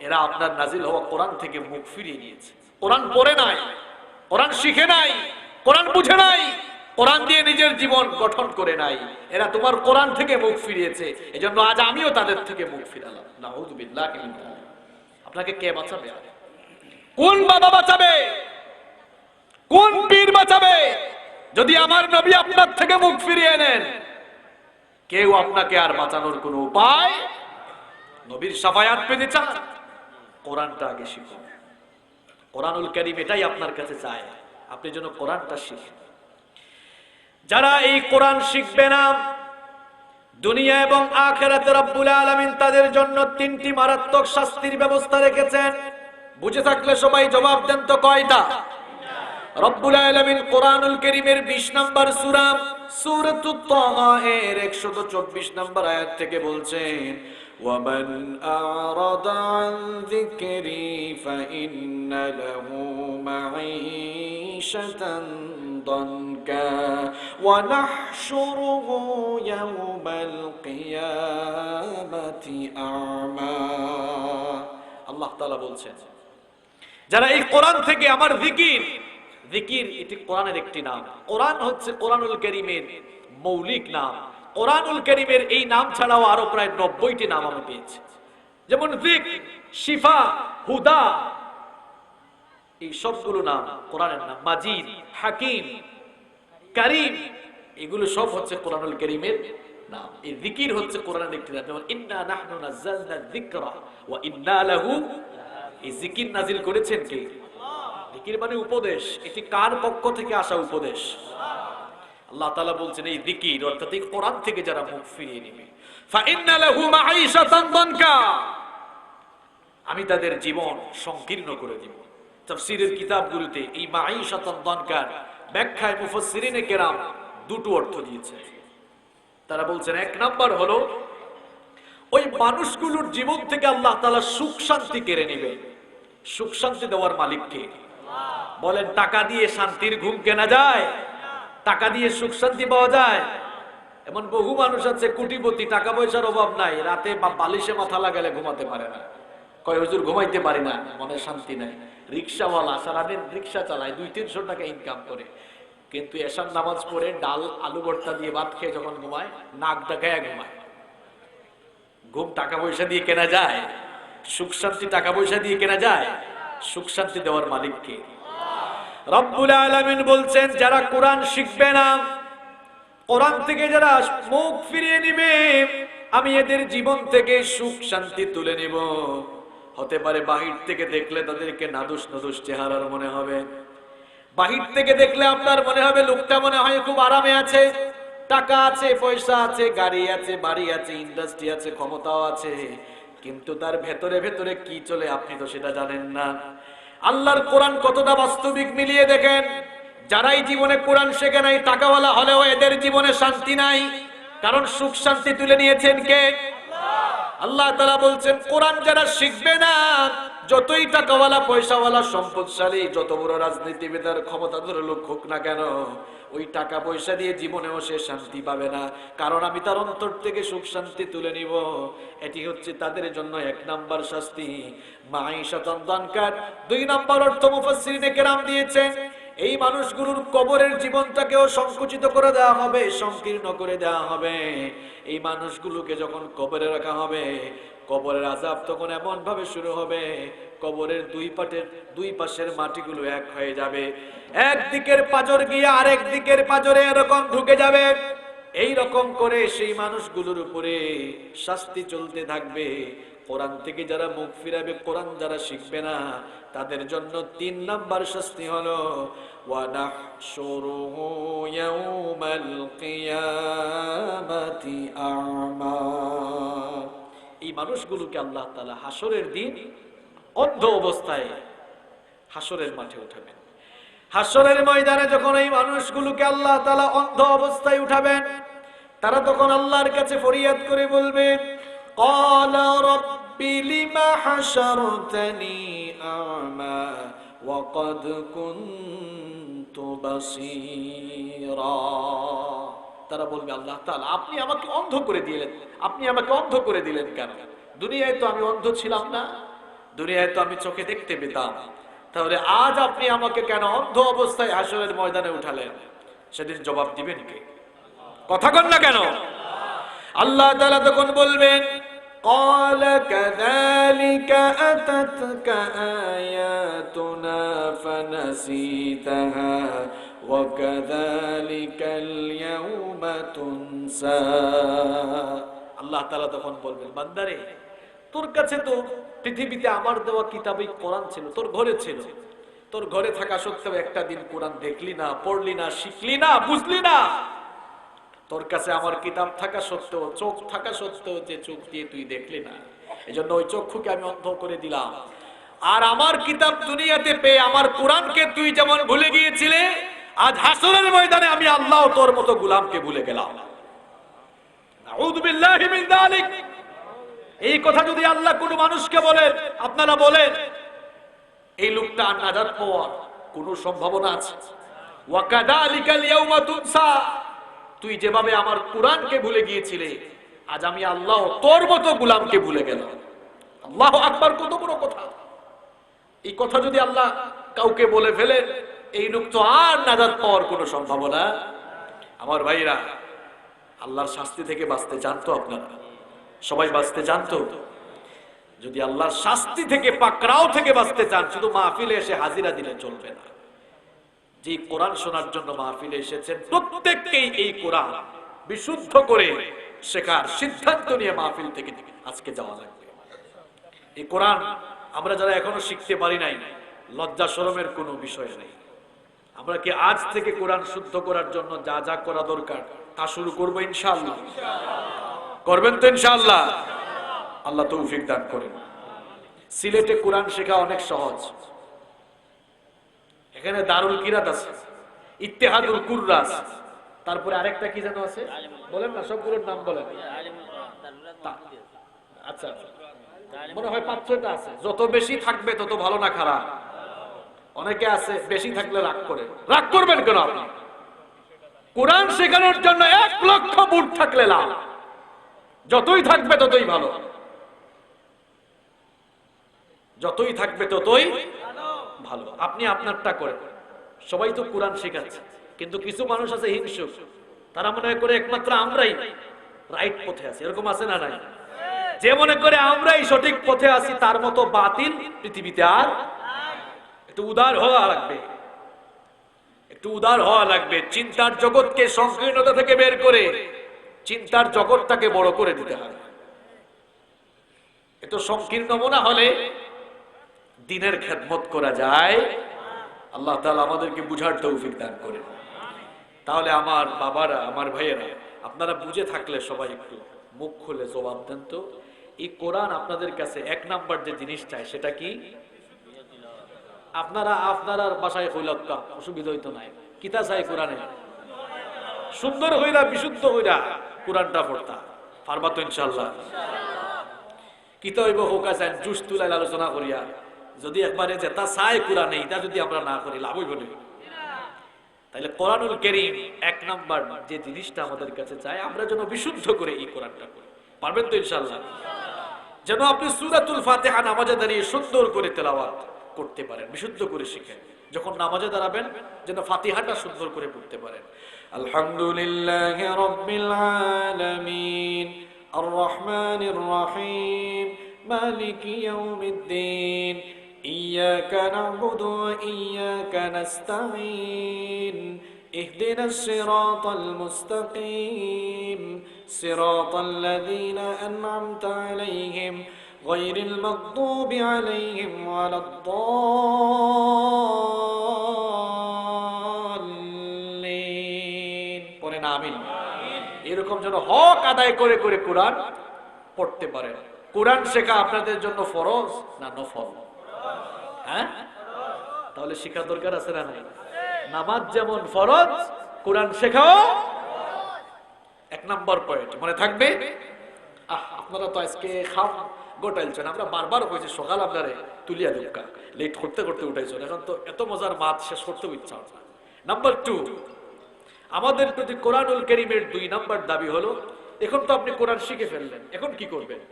এরা আপনার নাজিল হওয়া কোরআন থেকে মুখ ফিরিয়ে নিয়েছে। কোরআন পড়ে নাই, কোরআন শিখে নাই, কোরআন বুঝে নাই, কোরআন দিয়ে নিজের জীবন গঠন করে নাই। এরা তোমার কোরআন থেকে মুখ ফিরিয়েছে, এজন্য আজ আমিও তাদের থেকে মুখ ফিরালাম। নাউযু বিল্লাহি মিন যালিক। আপনাকে কে বাঁচাবে? কোন বাবা বাঁচাবে? কোন পীর বাঁচাবে? যদি আমার নবী আপনার থেকে মুখ ফিরিয়ে নেন, কেউ আপনাকে আর বাঁচানোর কোনো উপায়। নবীর শাফায়াত পেতে চান, কোরআনটা আগে শিখুন। কোরআনুল কারীম এটাই আপনার কাছে চায়, আপনি যেন কোরআনটা শিখেন। যারা এই কোরআন শিখবে না, দুনিয়া এবং আখিরাতে রব্বুল আলামিন তাদের জন্য 3টি মারাত্মক শাস্তির ব্যবস্থা রেখেছেন। বুঝে থাকলে সবাই জবাব দেন তো, কয়টা? রব্বুল আলামিন কোরআনুল কারীমের 20 নম্বর সূরা সূরাতুত তাহা এর 124 নম্বর আয়াত থেকে বলছেন, ওয়ামান আ'রাদা আন যিকরি ফাইন্না লাহু মাঈশাতান দানকা ওয়া নাহশুরুহু ইয়াওমাল কিয়ামাতি আ'মা। আল্লাহ তাআলা বলছেন, যারা এই কোরআন থেকে আমার জিকির, জিকির এটি কোরআনের একটি নাম। কোরআন হচ্ছে কোরআনুল কারীমের মৌলিক নাম। কোরআনুল কারীমের এই নাম ছাড়াও আরো প্রায় 90টি নাম আমি পেয়েছি, যেমন যিকর, শিফা, হুদা, এই সবগুলো নাম কোরআনের নাম। মাজিদ, হাকিম, কারীম, এগুলো সব হচ্ছে কোরআনুল কারীমের নাম। এই জিকির হচ্ছে কোরআনের একটি নাম, যেমন ইন্না নাহনু নাযালনা যিকরা ওয়া ইন্না লাহু। এই জিকির নাজিল করেছেন কে? জিকির মানে উপদেশ। এটি কার পক্ষ থেকে আসা উপদেশ? আল্লাহ তাআলা বলছেন, এই জিকির অর্থাৎ এই কোরআন থেকে যারা মুখ ফিরিয়ে নেবে, ফাইন্না লাহু মাঈশাতান দানকা, আমি তাদের জীবন সংকীর্ণ করে দেব। তাফসীরের কিতাবগুলোতে এই মাঈশাতান দানকার ব্যাখ্যায় মুফাসসিরিনে কেরাম দুটো অর্থ দিয়েছে। তারা বলছেন, এক নাম্বার হলো ওই মানুষগুলোর জীবন থেকে আল্লাহ তাআলা সুখ শান্তি কেড়ে নেবে। সুখ শান্তি দেওয়ার মালিক কে? বলেন, টাকা দিয়ে শান্তির ঘুম কেনা যায়? টাকা দিয়ে সুখ শান্তি পাওয়া যায়? এমন বহু মানুষ আছে কোটিপতি, টাকা পয়সার অভাব নাই, রাতে বালিশে মাথা লাগালে ঘুমাতে পারে না, কয় হুজুর ঘুমাইতে পারি না, মনে শান্তি নাই। রিক্সাওয়ালা সারাদিন রিক্সা চালায়, 200-300 টাকা ইনকাম করে, কিন্তু এশার নামাজ পড়ে ডাল আলু ভর্তা দিয়ে ভাত খেয়ে যখন ঘুমায়, নাক ডাকায় ঘুমায়। ঘুম টাকা পয়সা দিয়ে কেনা যায়? সুখ শান্তি টাকা পয়সা দিয়ে কেনা যায়? সুখ শান্তি দেওয়ার মালিক কে? রব্বুল আলামিন বলছেন, যারা কোরআন শিখবে না, কোরআন থেকে যারা মুখ ফিরিয়ে নিবে, আমি এদের জীবন থেকে সুখ শান্তি তুলে নিব। হতে পারে বাহির থেকে দেখলে তাদেরকে নাদুস নাদুস চেহারার মনে হবে, বাহির থেকে দেখলে আপনার মনে হবে লোকটা মনে হয় খুব আরামে আছে, টাকা আছে, পয়সা আছে, গাড়ি আছে, বাড়ি আছে, ইন্ডাস্ট্রি আছে, ক্ষমতাও আছে, কিন্তু তার ভেতরে ভেতরে কি চলে আপনি তো সেটা জানেন না। আল্লাহর কোরআন কতটা বাস্তবিক মিলিয়ে দেখেন। যারাই জীবনে কোরআন শেখে নাই, টাকাওয়ালা হলেও এদের জীবনে শান্তি নাই, কারণ সুখ শান্তি তুলে নিয়েছেন কে? আল্লাহ তাআলা বলছেন, কোরআন যারা শিখবে না, যতই টাকাওয়ালা, পয়সাওয়ালা, সম্পদশালী, যত বড় রাজনীতিবিদের ক্ষমতাধর লোক হোক না কেন, ওই টাকা পয়সা দিয়ে জীবনেও সে শান্তি পাবে না, কারণ আমি তার অন্তর থেকে সুখ শান্তি তুলে নিব। এটি হচ্ছে তাদের জন্য 1 নাম্বার শাস্তি, মাঈশাতান দানকার। 2 নাম্বার অর্থ মুফাসসিরিনে কেরাম দিয়েছেন, এই মানুষগুলোর কবরের জীবনটাকেও সংকুচিত করে দেওয়া হবে, সংকীর্ণ করে দেওয়া হবে। এই মানুষগুলোকে যখন কবরে রাখা হবে, কবরের আযাব তখন এমন ভাবে শুরু হবে, কবরের দুই পাশের মাটিগুলো এক হয়ে যাবে, একদিকের পাঁজর গিয়ে আরেক দিকের পাঁজরে এরকম ঢুকে যাবে। এই রকম করে সেই মানুষগুলোর উপরে শাস্তি চলতে থাকবে। কোরআন থেকে যারা মুখ ফিরাবে, কোরআন যারা শিখবে না, তাদের জন্য 3 নাম্বার শাস্তি হলো ওয়া নাহশুরুহু ইয়াউমাল কিয়ামাতি আ'মা। এই মানুষগুলোকে আল্লাহ তাআলা হাসরের দিন অন্ধ অবস্থায় হাসরের মাঠে উঠাবেন। হাসরের ময়দানে যখন এই মানুষগুলোকে আল্লাহ তাআলা অন্ধ অবস্থায় উঠাবেন, তারা তখন আল্লাহর কাছে ফরিয়াদ করে বলবে, ক্বালা রাব্বি লিমা হাশারতানি আ'মা ওয়া ক্বাদ কুনতু বাসীরা। তারা বলবে, আল্লাহ তাআলা আপনি আমাকে অন্ধ করে দিলেন, আপনি আমাকে অন্ধ করে দিলেন কেন? দুনিয়ায় তো আমি অন্ধ ছিলাম না, দুনিয়ায় তো আমি চোখে দেখতে পেতাম, তাহলে আজ আপনি আমাকে কেন অন্ধ অবস্থায় হাসরের ময়দানে উঠালেন? সেদিন জবাব দিবেন কে? কথা কন না কেন? আল্লাহ তাআলা তখন বলবেন, قال كذلك أتتك آياتنا فنسيتها وكذلك اليوم تنسى। আল্লাহ তাআলা তখন বলবেন, বান্দারে তোর কাছে তো পৃথিবীতে আমার দেওয়া কিতাবই কোরআন ছিল, তোর ঘরে ছিল, তোর ঘরে থাকা সত্ত্বেও একটা দিন কোরআন দেখলি না, পড়লি না, শিখলি না, বুঝলি না। তোর কাছে আমার কিতাব থাকা সত্ত্বেও, চোখ থাকা সত্ত্বেও যে চোখ দিয়ে তুই দেখলি না, এজন্য ওই চক্ষুকে আমি অন্ধ করে দিলাম। আর আমার কিতাব দুনিয়াতে পেয়ে আমার কোরআনকে তুই যেমন ভুলে গিয়েছিলে, আজ হাসরের ময়দানে আমি আল্লাহ তোর মতো গোলামকে ভুলে গেলাম। আউযু বিল্লাহি মিন যালিক। এই কথা যদি আল্লাহ কোনো মানুষকে বলেন, আপনারা বলেন এই লোকটা আর নাজাত পাওয়ার কোনো সম্ভাবনা আছে? ওয়া কাযালিকাল ইয়াউমা তুনসা। তুই যেভাবে আমার কোরআনকে ভুলে গিয়েছিলে, আজ আমি আল্লাহ তোর মতো গোলামকে ভুলে গেলাম। আল্লাহু আকবার, কত বড় কথা! এই কথা যদি আল্লাহ কাউকে বলে ফেলেন, এই লোক তো আর নাজাত পাওয়ার কোনো সম্ভাবনা। আমার ভাইরা, আল্লাহর শাস্তি থেকে বাঁচতে চান তো আপনারা? সবাই বাঁচতে চান তো? যদি আল্লাহর শাস্তি থেকে, পাকড়াও থেকে বাঁচতে চান, শুধু মাহফিলে এসে হাজিরা দিলে চলবে না। যে কোরআন শোনার জন্য মাহফিলে এসেছেন, প্রত্যেককেই এই কোরআন বিশুদ্ধ করে শেখার সিদ্ধান্ত নিয়ে মাহফিল থেকে আজকে যাওয়া লাগবে। এই কোরআন আমরা যারা এখনো শিখতে পারি নাই, লজ্জা শরমের কোনো বিষয় নেই। আমরা কি আজ থেকে কোরআন শুদ্ধ করার জন্য যা যা করা দরকার তা শুরু করবো ইনশাআল্লাহ? করবেন তো ইনশাআল্লাহ? আল্লাহ তৌফিক দান করেন। সিলেটে কোরআন শেখা অনেক সহজ। এখানে দারুল কিরাত আছে, ইত্তেহাদুল কুররাস, তারপরে আরেকটা কি যেন আছে, বলেন না, সবগুলোর নাম বলেন। আচ্ছা, মনে হয় 5-6টা আছে। যত বেশি থাকবে তত ভালো না খারাপ? অনেকে আছে বেশি থাকলে রাগ করে। রাগ করবেন কেন আপনি? কোরআন শেখানোর জন্য 1 লক্ষ বুট থাকলে লাভ, যতই থাকবে ততই ভালো, যতই থাকবে ততই ভালো। আপনি আপনারটা করেন। সবাই তো কোরআন শেখাচ্ছে, কিন্তু কিছু মানুষ আছে হিংসুক, তারা মনে করে একমাত্র আমরাই রাইট পথে আছি। এরকম আছে না নাই? যে মনে করে আমরাই সঠিক পথে আছি, তার মতো বাতিল পৃথিবীতে আর। একটু উদার হওয়া লাগবে, একটু উদার হওয়া লাগবে। চিন্তার জগৎকে সংকীর্ণতা থেকে বের করে চিন্তার জগৎটাকে বড় করে দিতে হবে। এত সংকীর্ণ মনে হলে দ্বীনের খেদমত করা যায়। আল্লাহ তাআলা আমাদেরকে বুঝার তৌফিক দান করেন। তাহলে আমার বাবারা, আমার ভাইয়েরা, আপনারা বুঝে থাকলে সবাই একটু মুখ খুলে জবাব দেন তো, এই কোরআন আপনাদের কাছে 1 নাম্বার যে জিনিস চাই সেটা কি? আপনারা বাসায় হইলক্কা অসুবিধা হইতো নাই, কিতা চাই কোরআনে? সুন্দর হইরা, বিশুদ্ধ হইরা কোরআনটা পড়তা পারবা তো ইনশাআল্লাহ? কিতা হইব হোকা চাই জুস তুলাই আলোচনা করিয়া, যদি একবারে যেটা চাই কোরআনে এটা যদি আমরা না করি লাভ হইব না? তাহলে কোরআনুল কারীম এক নাম্বার যে জিনিসটা আমাদের কাছে চাই, আমরা যেন বিশুদ্ধ করে এই কোরআনটা পড়ি। পারবেন তো ইনশাআল্লাহ? যেন আপনি সূরাতুল ফাতিহা নামাজে দাঁড়িয়ে সুন্দর করে তেলাওয়াত করতে পারেন, বিশুদ্ধ করে শিখেন। যখন নামাজে দাঁড়াবেন যেন ফাতিহাটা সুন্দর করে পড়তে পারেন। আলহামদুলিল্লাহি রাব্বিল আলামিন আর রহমানির রহিম মালিকি ইয়াউমিদ্দিন ইয়্যাকা না'বুদু ওয়া ইয়্যাকা নাস্তাঈন ইহদিনাস সিরাতাল মুস্তাকিম সিরাতাল লাযীনা আন'আমতা আলাইহিম গায়রিল মাগদুবি আলাইহিম ওয়ালাদ-দাল্লিন। পড়েন আমিন। এরকম যেন হক আদায় করে করে কোরআন পড়তে পারেন। কোরআন শেখা আপনাদের জন্য ফরজ না নফল? হ্যাঁ, তাহলে শিক্ষা দরকার আছে না নাই? নামাজ যেমন ফরজ, কোরআন শেখাও এক নাম্বার পয়েন্ট। মনে থাকবে? আপনারা তো আজকে খাম গোটাইছেন, আমরা বারবার কইছি সকাল আপনারে তুলিয়া দুক্কা লেট করতে করতে উঠাইছেন, এখন তো এত মজার মাত শেষ করতে ইচ্ছা হয় না। নাম্বার 2, আমাদের প্রতি কোরআনুল কারীমের 2 নাম্বার দাবি হলো, এখন তো আপনি কোরআন শিখে ফেললেন, এখন কি করবেন?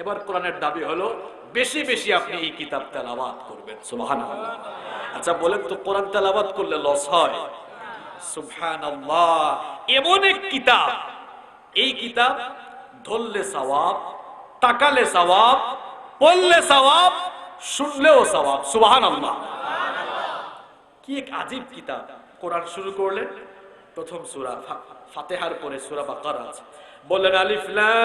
এবার কোরআনের দাবি হলো বেশি বেশি আপনি এই কিতাব তেলাওয়াত করবেন। সুবহানাল্লাহ। আচ্ছা বলেন তো, কোরআন তেলাওয়াত করলে লস হয়? সুবহানাল্লাহ। এমন এক কিতাব, এই কিতাব ধরলে সওয়াব, তাকালে সওয়াব, পড়লে সওয়াব, শুনলেও সওয়াব। সুবহানাল্লাহ। কি এক আজীব কিতাব। কোরআন শুরু করলেন, প্রথম সূরা ফাতিহার পরে সূরা বাকারা আছে। বললেন আলিফ লাম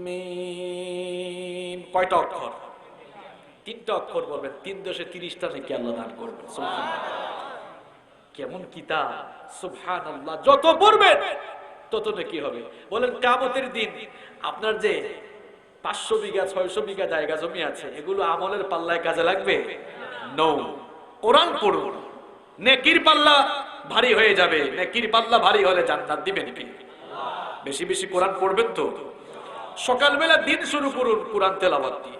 মিম। কয়টা অক্ষর? 3টা অক্ষর বলবেন। 3 দশে 30টা নাকি আল্লাহ দান করবেন। সুবহানাল্লাহ। কেমন কিতাব! সুবহানাল্লাহ। যত পড়বেন তত নাকি হবে। বলেন কিয়ামতের দিন আপনার যে 500 বিঘা 600 বিঘা জায়গা জমি আছে, এগুলো আমলের পাল্লায় কাজে লাগবে? নো। কোরআন পড়ুন, নেকির পাল্লা ভারী হয়ে যাবে। নেকির পাল্লা ভারী হলে জান্নাত দিবেন কি? বেশি বেশি কোরআন পড়বেন তো। সকালবেলা দিন শুরু করুন কোরআন তেলাওয়াত দিয়ে।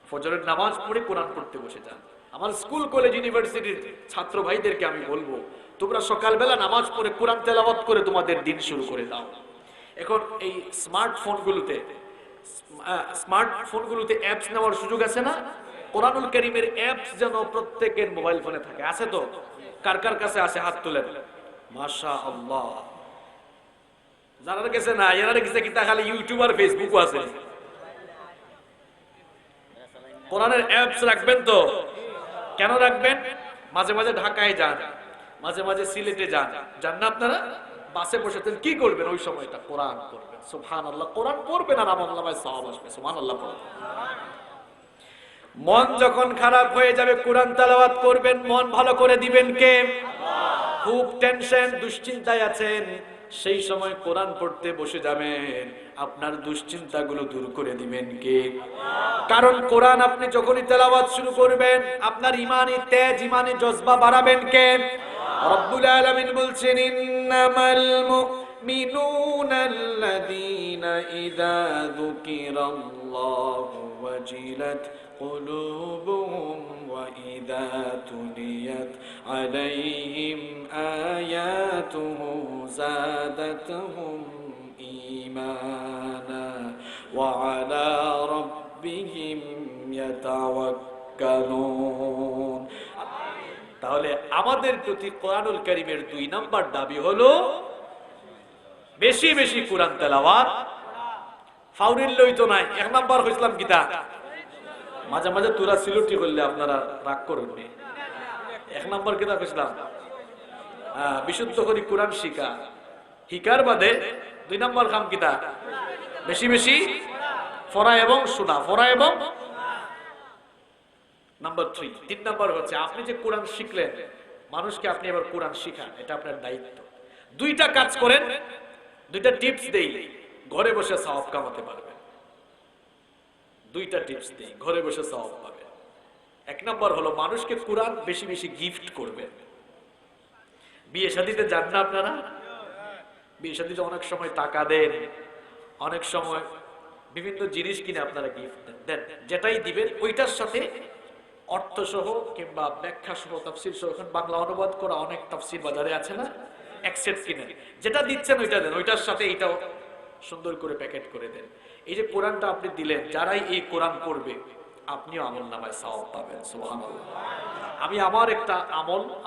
ফজরের নামাজ পড়ে কোরআন পড়তে বসে যান। আমার স্কুল কলেজ ইউনিভার্সিটির ছাত্র ভাইদেরকে আমি বলবো, তোমরা সকালবেলা নামাজ পড়ে কোরআন তেলাওয়াত করে তোমাদের দিন শুরু করে দাও। এখন এই স্মার্টফোনগুলোতে অ্যাপস নেওয়ার সুযোগ আছে না? কোরআনুল কারীমের অ্যাপস যেন প্রত্যেকের মোবাইল ফোনে থাকে। আছে তো? কার কার কাছে আছে হাত তুলেন। মাশাআল্লাহ। যারা কাছে না, এনারা কাছে কি তা খালি ইউটিউব আর ফেসবুকও আছে? কোরআনের অ্যাপস রাখবেন তো? কেন রাখবেন? মাঝে মাঝে ঢাকায় যান, মাঝে মাঝে সিলেটে যান, যান না আপনারা? বাসে বসেছেন, কি করবেন ওই সময়টা? কোরআন পড়বেন। সুবহানাল্লাহ। কোরআন পড়বেন আর আমলনামায় সওয়াব আসবে। সুবহানাল্লাহ। মন যখন খারাপ হয়ে যাবে কোরআন তেলাওয়াত করবেন, মন ভালো করে দিবেন কে? খুব টেনশন দুশ্চিন্তায় আছেন, সেই সময় কোরআন পড়তে বসে যাবেন, আপনার দুশ্চিন্তাগুলো দূর করে দিবেন কে? কারণ কোরআন আপনি যখনই তেলাওয়াত শুরু করবেন, আপনার ইমানি তেজ, ইমানি জজবা বাড়াবেন কে? রব্বুল আলামিন বলছেন, ইন্নামাল মুমিনুনাল্লাযীনা ইযা যুকিরাল্লাহু ওয়াজিলাত قلوبهم وإذا تليت عليهم آياته زادتهم إيمانا وعلى ربهم يتوكلون। তাহলে আমাদের প্রতি কোরআনুল কারীমের 2 নাম্বার দাবি হলো বেশি বেশি কোরআন তেলাওয়াত। ফাউরিল লইতো নাই। 1 নাম্বার হইছিলাম কিতা? মাঝে মাঝে তুরা সিলুটি করলে আপনারা রাগ করবেন। 1 নাম্বার কিতাব ইসলাম বিশুদ্ধ করে কোরআন শিখা। হিকার বাদে 2 নাম্বার কাম কিতা? বেশি বেশি পড়া এবং শোনা। পড়া এবং নাম্বার 3 নাম্বার হচ্ছে আপনি যে কোরআন শিখলেন, মানুষকে আপনি এবার কোরআন শিখান। এটা আপনার দায়িত্ব। 2টা কাজ করেন, 2টা টিপস দেই, ঘরে বসে সওয়াব কামাতে পারবেন। 2টা টিপস দেই, ঘরে বসে সওয়াব পাবেন। 1 নাম্বার হলো মানুষকে কোরআন বেশি বেশি গিফট করবেন। বিয়ে শাদীতে যান না আপনারা? বিয়ে শাদীতে অনেক সময় টাকা দেন, অনেক সময় বিভিন্ন জিনিস কিনে আপনারা গিফট দেন। যেটাই দিবেন ওইটার সাথে অর্থ সহ কিংবা ব্যাখ্যা সহ তাফসীর সহ এখন বাংলা অনুবাদ করা অনেক তাফসীর বাজারে আছে না, এক সেট কিনেন, যেটা দিচ্ছেন ওইটা দেন, ওইটার সাথে এইটাও সুন্দর করে প্যাকেট করে দেন। এই যে কোরআনটা আপনি দিলেন, যারাই এই কোরআন পড়বে আপনিও আমলনামায় সওয়াব পাবেন। সুবহানাল্লাহ। আমি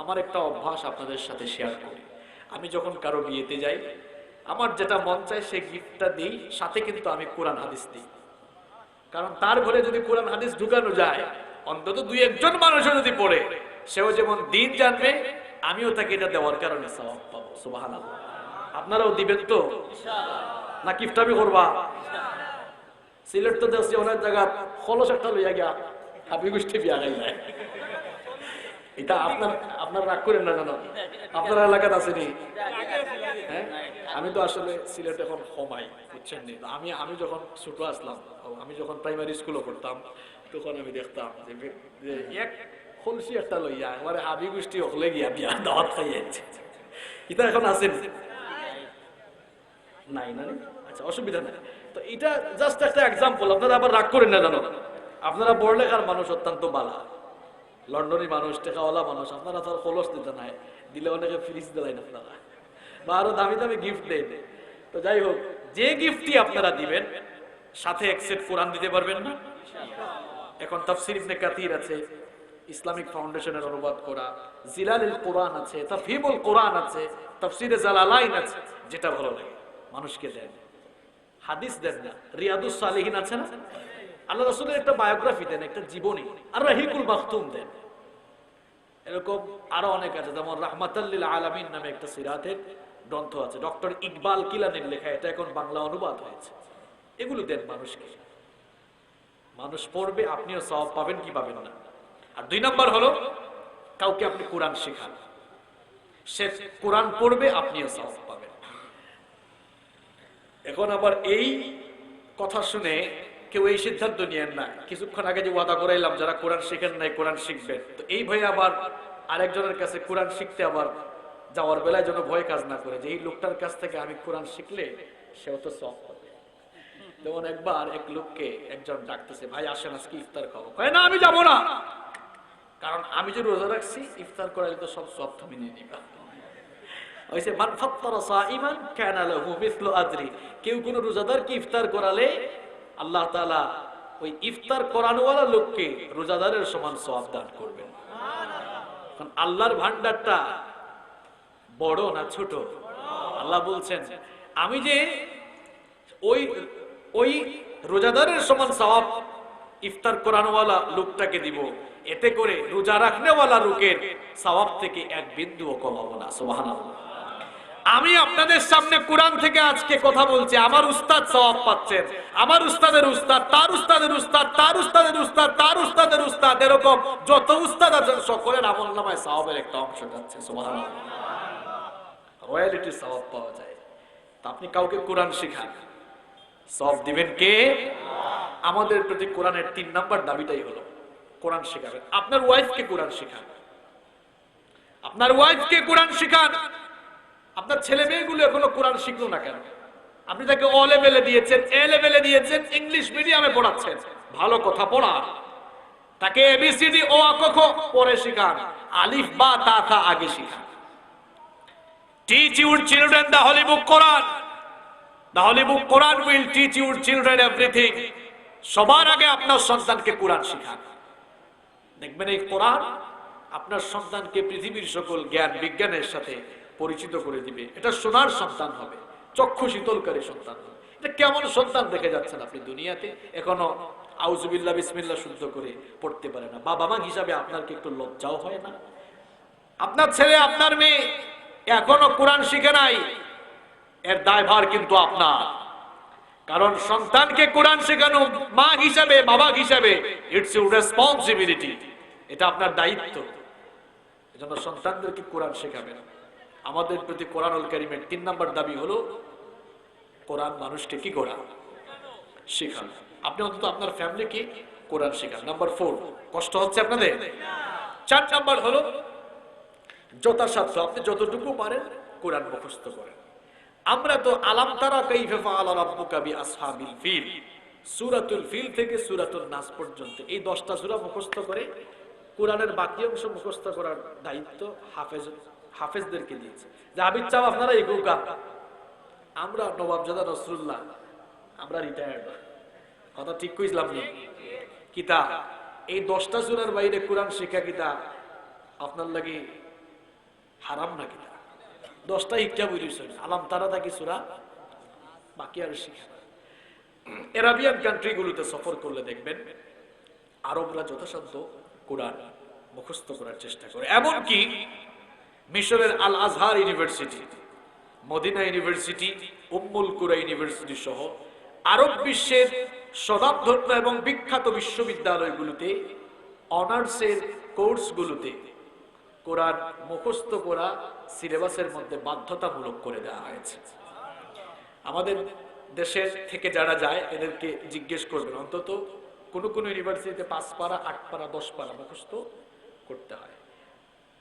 আমার একটা অভ্যাস আপনাদের সাথে শেয়ার করি। আমি যখন কারো বিয়েতে যাই, আমার যেটা মন চায় সেই গিফটটা দিই, সাথে কিন্তু আমি কোরআন হাদিস দিই। কারণ তার ঘরে যদি কোরআন হাদিস ঢুকানো যায়, অন্তত 2-1 মানুষও যদি পড়ে, সেও যেমন দিন জানবে, আমিও তাকে এটা দেওয়ার কারণে সওয়াব পাবো। সুবহানাল্লাহ। আপনারাও দিবেন তো না কিফটাবি করবা? সিলেট তো দেখছি অনেক জায়গা খলস একটা লইয়া গিয়া হাবি গোষ্ঠী বিয়া গাই যায়। এটা আপনার রাগ করেন না জানো, আপনার এলাকাতে আসেনি? হ্যাঁ, আমি তো আসলে সিলেট এখন কমাই, বুঝছেন নি? আমি যখন ছোট আসলাম, আমি যখন প্রাইমারি স্কুলে পড়তাম, তখন আমি দেখতাম যে এক খলসি একটা লইয়া একবারে হাবি গোষ্ঠী হলে গিয়া বিয়া দাওয়াত খাই যাচ্ছে। এটা এখন আসেন নাই না? আচ্ছা, অসুবিধা নাই। তো এটা জাস্ট একটা এক্সাম্পল, আপনারা আবার রাগ করেন না জানো। আপনারা বড়লেখার মানুষ, অত্যন্ত বালা, লন্ডনী মানুষ, টেকাওয়ালা মানুষ, আপনারা তো আর খলস দিতে নাই, দিলে অনেকে ফ্রিজ দিলেন আপনারা, বা আরো দামি দামি গিফট দেন। তো যাই হোক, যে গিফটই আপনারা দিবেন সাথে এক সেট কোরআন দিতে পারবেন না? এখন তাফসীর ইবনে কাতির আছে, ইসলামিক ফাউন্ডেশনের অনুবাদ করা, জিলালুল কোরআন আছে, তাফহিমুল কোরআন আছে, তাফসীরে জালালাইন আছে, যেটা ভালো লাগে মানুষকে দেন। হাদিস দেন না, রিয়াদুস সালিহিন আছে না, আল্লাহ রাসূলের একটা বায়োগ্রাফি দেন, একটা জীবনী, আর রাহিকুল মাখতুম দেন। এরকম আরো অনেক আছে, যেমন রাহমাতাল লিল আলামিন নামে একটা সিরাতের গ্রন্থ আছে, ডক্টর ইকবাল কিলানির লেখা, এটা এখন বাংলা অনুবাদ হয়েছে। এগুলো দেন মানুষকে, মানুষ পড়বে, আপনিও সওয়াব পাবেন, কি পাবেন না। আর 2 নাম্বার হলো, কাউকে আপনি কোরআন শেখান, সে কোরআন পড়বে, আপনিও সওয়াব পাবেন। এখন আবার এই কথা শুনে কেউ এই সিদ্ধান্ত নিয়েন না, কিছুক্ষণ আগে যে ওয়াদা করাইলাম যারা কোরআন শিখেন নাই কোরআন শিখবেন, তো এই ভয়ে আবার আরেকজনের কাছে কোরআন শিখতে আবার যাওয়ার বেলায় যেন ভয় কাজ না করে, যে এই লোকটার কাছ থেকে আমি কোরআন শিখলে সেও তো সওয়াব পাবে। যেমন একবার এক লোককে একজন ডাকতেছে, ভাই আসেন আজকে ইফতার খাবো। কয় না, আমি যাবো না, কারণ আমি যে রোজা রাখছি, ইফতার করাইলে তো সব সওয়াব তুমি নিয়ে নিবা। ওইসে মান ফাত্তারা সাইমান কানা লাহু মিসলু আজরি, কেউ কোন রোজাদারকে ইফতার করালে আল্লাহ তাআলা ওই ইফতার করানোওয়ালা লোককে রোজাদারের সমান সওয়াব দান করবেন। কারণ আল্লাহর ভান্ডারটা বড় না ছোট? আল্লাহ বলছেন, আমি যে ওই রোজাদারের সমান সওয়াব ইফতার করানোওয়ালা লোকটাকে দিব, এতে করে রোজা রাখনেওয়ালা লোকের সওয়াব থেকে এক বিন্দুও কমাবো না। সুবহানাল্লাহ। আমি আপনাদের সামনে কোরআন থেকে আজকে কথা বলছি, আমার উস্তাদ সওয়াব পাচ্ছেন, আমার উস্তাদের উস্তাদ, তার উস্তাদের উস্তাদ, তার উস্তাদের উস্তাদ, তার উস্তাদের উস্তাদ, এরকম যত উস্তাদ আছেন সকলের আমলনামায় সওয়াবের একটা অংশ যাচ্ছে। সুবহানাল্লাহ। রয়্যালিটি সওয়াব পাওয়া যায়। তা আপনি কাউকে কোরআন শেখান, সওয়াব দিবেন কে? আমাদের প্রতি কোরআনের 3 নাম্বার দাবিটাই হলো কোরআন শেখাবেন। আপনার ওয়াইফকে কোরআন শেখান, আপনার ওয়াইফকে কোরআন শেখান। আপনার ছেলে মেয়েগুলো এখনো কোরআন শিখলো না কেন? আপনি তাকে ও লেভেলে দিয়েছেন, এ লেভেলে দিয়েছেন, ইংলিশ মিডিয়ামে পড়াচ্ছেন, ভালো কথা পড়ান, তাকে এবিসিডি ও আ ক খ পড়ে শিখান, আলিফ বা তা থা আগে শিখান। Teach your children the holy book Quran, the holy book Quran will teach your children everything. সবার আগে আপনার সন্তানকে কোরআন শিখান, দেখবেন এই কোরআন আপনার সন্তানকে পৃথিবীর সকল জ্ঞান বিজ্ঞানের সাথে পরিচিত করে দিবে। এটা সোনার সন্তান হবে, চক্ষু শীতলকারী সন্তান হবে। এটা কেমন সন্তান দেখে যাচ্ছেন আপনি দুনিয়াতে, এখনো আউযুবিল্লাহ বিসমিল্লাহ শুদ্ধ করে পড়তে পারে না। বাবা মা হিসাবে আপনার কি একটু লজ্জাও হয় না? আপনার ছেলে আপনার মেয়ে এখনো কোরআন শিখে নাই, এর দায়ভার কিন্তু আপনার। কারণ সন্তানকে কোরআন শেখানো মা হিসাবে, বাবা হিসাবে, ইটস ইউর রেসপন্সিবিলিটি, এটা আপনার দায়িত্ব। এজন্য সন্তানদেরকে কোরআন শেখাবেন। আমাদের প্রতি কোরআনুল কারীমের 3 নাম্বার দাবি হলো কোরআন মানুষকে কি করা? শেখান। আপনি অন্তত আপনার ফ্যামিলিকে কোরআন শেখান। নাম্বার 4, কষ্ট হচ্ছে আপনাদের? 4 নাম্বার হলো যথাসাধ্য আপনি যতটুকু পারেন কোরআন মুখস্থ করেন। আমরা তো আলাম তারা কাইফা ফাআলা রাব্বুকা বিআসহাবিল ফিল, সূরাতুল ফিল থেকে সূরাতুন নাস পর্যন্ত এই 10টা সূরা মুখস্থ করে কোরআনের বাকি অংশ মুখস্থ করার দায়িত্ব হাফেজদেরকে দিয়েছে। যে হাবিজ চাও আপনারা এগুকা, আমরা নবাবজাদা নসরুল্লাহ আমরা রিটায়ার্ড। কথা ঠিক কইছিলাম নি? কিতা এই 10টা সূরার বাইরে কোরআন শিক্ষা কিতা আপনার লাগি হারাম না? কিতা 10টা শিক্ষা বুঝিয়েছেন আলাম তারা থাকি সূরা বাকি আর শিক্ষা। এরাবিয়ান কান্ট্রিগুলোতে সফর করলে দেখবেন আরবরা যথাসাধ্য কোরআন মুখস্থ করার চেষ্টা করে। এমনকি মিশরের আল আজহার ইউনিভার্সিটি, মদিনা ইউনিভার্সিটি, উম্মুল কুরা ইউনিভার্সিটি সহ আরব বিশ্বের স্বনামধন্য এবং বিখ্যাত বিশ্ববিদ্যালয়গুলোতে অনার্সের কোর্সগুলোতে কোরআন মুখস্থ করা সিলেবাসের মধ্যে বাধ্যতামূলক করে দেওয়া হয়েছে। আমাদের দেশের থেকে যারা যায় এদেরকে জিজ্ঞেস করবেন, অন্তত কোনো কোনো ইউনিভার্সিটিতে 5 পারা 8 পারা 10 পারা মুখস্থ করতে হয়।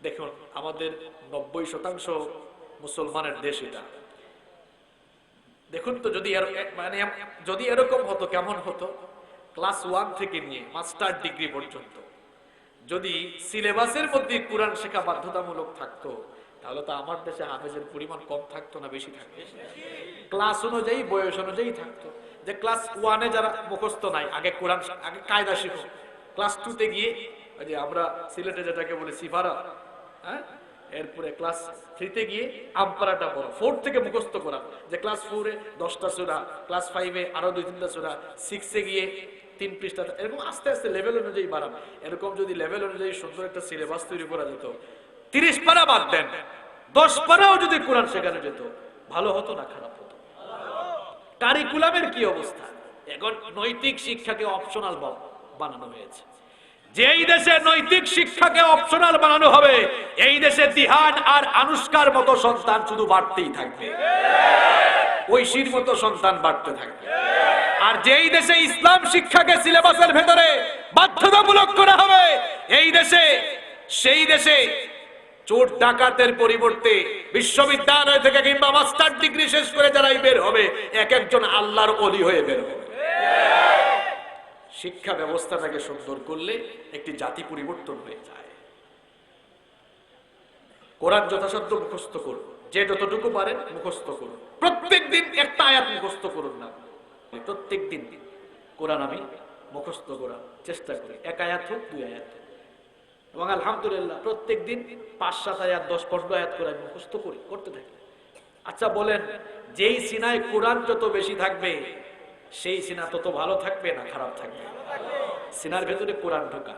দেখুন আমাদের 90% মুসলমানের দেশ এটা। দেখুন তো যদি মানে যদি এরকম হতো কেমন হতো? ক্লাস 1 থেকে নিয়ে মাস্টার ডিগ্রি পর্যন্ত যদি সিলেবাসের মধ্যে কোরআন শেখা বাধ্যতামূলক থাকতো, তাহলে তো আমার দেশে হাফেজের পরিমাণ কম থাকতো না বেশি থাকতো? ক্লাস অনুযায়ী বয়স অনুযায়ী থাকতো। যে ক্লাস 1-এ যারা মুখস্থ নাই, আগে কোরআন আগে কায়দা শিখো। ক্লাস 2-তে গিয়ে ওই যে আমরা সিলেটে যেটাকে বলি সিফারা, হ্যাঁ, এরপরে ক্লাস 3-তে গিয়ে আমপারাটা পড়ো। 4 থেকে মুখস্থ করা, যে ক্লাস 4-এ 10টা সূরা, ক্লাস 5-এ আরো 2-3টা সূরা, 6-এ গিয়ে 3 পৃষ্ঠা, এরকম আস্তে আস্তে লেভেল অনুযায়ী বাড়ান। এরকম যদি লেভেল অনুযায়ী সুন্দর একটা সিলেবাস তৈরি করা যেত, 30 পারা বাদ দেন, 10 পারাও যদি কোরআন শেখানো যেত, ভালো হতো না খারাপ হতো? কারিকুলামের কি অবস্থা? এখন নৈতিক শিক্ষাকে অপশনাল বানানো হয়েছে। যেই দেশে নৈতিক শিক্ষাকে অপশনাল বানানো হবে, এই দেশে দিহান আর আনুষ্কার মতো সন্তান শুধু বাড়তেই থাকবে, ঐশীর মতো সন্তান বাড়তে থাকবে। আর যেই দেশে ইসলাম শিক্ষাকে সিলেবাসের ভেতরে বাধ্যতামূলক করা হবে, এই দেশে সেই দেশে চোর ডাকাতের পরিবর্তে বিশ্ববিদ্যালয় থেকে কিংবা মাস্টার ডিগ্রি শেষ করে যারাই বের হবে, এক একজন আল্লাহর ওলি হয়ে বের হবে। শিক্ষা ব্যবস্থাটাকে সুন্দর করলে একটি জাতি পরিবর্তন হয়ে যায়। কোরআন যথাসাধ্য মুখস্থ করুন, যে যতটুকু পারেন মুখস্থ করুন। প্রত্যেকদিন একটা আয়াত মুখস্থ করুন না, প্রত্যেকদিন কোরআন আমি মুখস্থ করার চেষ্টা করি, 1 আয়াত হোক 2 আয়াত হোক। এবং আলহামদুলিল্লাহ প্রত্যেকদিন 5-7 আয়াত 10-15 আয়াত করে মুখস্থ করতে থাকি। আচ্ছা বলেন, যেই সিনায় কোরআন যত বেশি থাকবে সেই সিনা তত ভালো থাকবে না খারাপ থাকবে? সিনার ভেতরে কোরআন ঢোকা।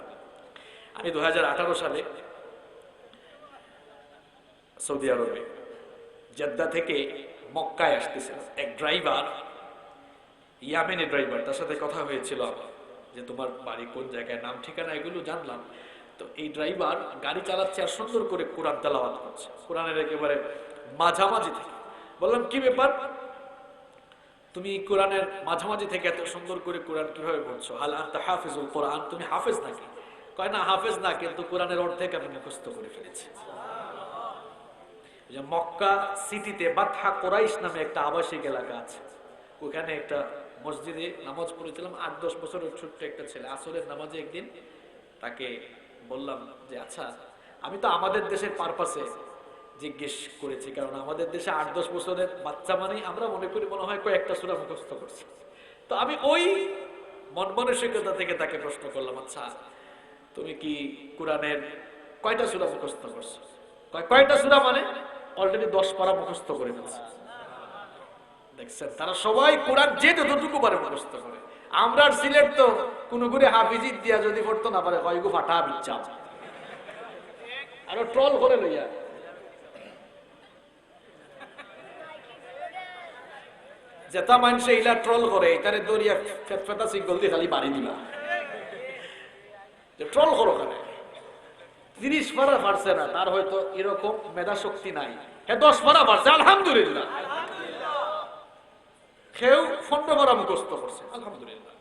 আমি 2018 সালে সৌদি আরবে জেদ্দা থেকে মক্কায় আসতেছিলাম। এক ড্রাইভার, ইয়ামেনি ড্রাইভার, তার সাথে কথা হয়েছিল আমার, যে তোমার বাড়ি কোন জায়গায়, নাম ঠিকানা এগুলো জানলাম। তো এই ড্রাইভার গাড়ি চালাচ্ছে আর সুন্দর করে কোরআন তেলাওয়াত করছে, কোরআনের একেবারে মাঝামাঝি থেকে। বললাম কি ব্যাপার, তুমি কোরআনের মাঝামাঝি থেকে এত সুন্দর করে কোরআন কিভাবে পড়ছো? হাল আনতা হাফিজুল কোরআন, তুমি হাফেজ নাকি? কয় না হাফেজ না, কিন্তু কোরআনের অর্ধেক আমি মুখস্থ করে ফেলেছি। যে মক্কা সিটিতে বাতহা কোরাইশ নামে একটা আবাসিক এলাকা আছে, ওখানে একটা মসজিদে নামাজ পড়েছিলাম। 8-10 বছরের ছোট্ট একটা ছেলে, আসরের নামাজে একদিন তাকে বললাম যে আচ্ছা, আমি তো আমাদের দেশের পারপাসে জিজ্ঞেস করেছি, কারণ আমাদের দেশে 8-10 বছরের বাচ্চা মানেই আমরা মনে করি মনে হয় কয়েকটা সূরা মুখস্থ করছে। তো আমি ওই মন মানসিকতা থেকে তাকে প্রশ্ন করলাম, আচ্ছা তুমি কি কোরআনের কয়টা সূরা মুখস্থ করছো? কয়টা সূরা মানে অলরেডি 10 পারা মুখস্থ করে ফেলছে। দেখছেন, তারা সবাই কোরআন যে যতটুকু পারে মুখস্থ করে। আমরা সিলেট তো কোন করে হাফিজি দিয়া যদি পড়তো না পারে কয়গু ফাটা বিচ্ছা আরো ট্রল করে লইয়া। যেটা মানুষে ইলা ট্রল করে, এটারে দরিয়া ফেতা সিগল দিয়ে খালি বাড়ি দিবা, যে ট্রল করো কেন? 30 পারা পারছে না, তার হয়তো এরকম মেধা শক্তি নাই। 10 পারা পারছে, আলহামদুলিল্লাহ। কেউ 15 পারা মুখস্থ করছে, আলহামদুলিল্লাহ।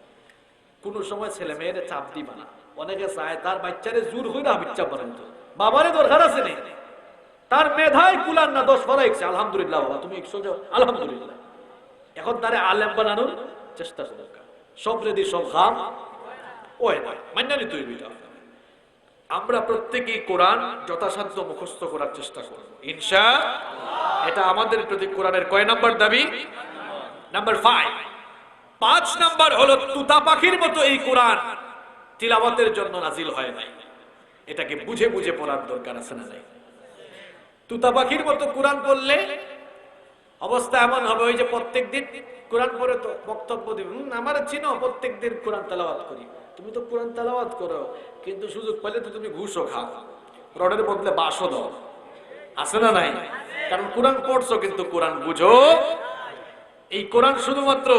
কোন সময় ছেলে মেয়ের চাপ দিবা না। অনেকে চায় তার বাচ্চারে জোর হইলে হাবিচ্ছা পারেন, তো বাবারে দরকার আছে নেই, তার মেধায় কুলান না, 10 পারা ইচ্ছে, আলহামদুলিল্লাহ বাবা তুমি 100 যাও, আলহামদুলিল্লাহ। এখন তারে আলেম বানানোর চেষ্টা দরকার। সব রেডি সব খাম ওই নয়, মান্যানি তুই বিটা আমরা প্রত্যেকেই কোরআন যথাসাধ্য মুখস্থ করার চেষ্টা করব ইনশাআল্লাহ। এটা আমাদের প্রতি কোরআনের কয় নাম্বার দাবি? নাম্বার 5। 5 নাম্বার হলো তুতা পাখির মতো এই কোরআন তিলাওয়াতের জন্য নাজিল হয় নাই, এটাকে বুঝে বুঝে পড়ার দরকার আছে না নাই? তুতা পাখির মতো কোরআন পড়লে অবস্থা এমন হবে ওই যে প্রত্যেকদিন কোরআন পড়ে তো বক্তব্য দিবে, আমার চিনো প্রত্যেকদিন কোরআন তেলাওয়াত করি, তুমি তো কোরআন তেলাওয়াত করো কিন্তু সুযোগ পেলে তো তুমি ঘুষও খাও, রডের বদলে বাসও দাও, আছে না নাই? কারণ কোরআন পড়ছো কিন্তু কোরআন বুঝো। এই কোরআন শুধুমাত্র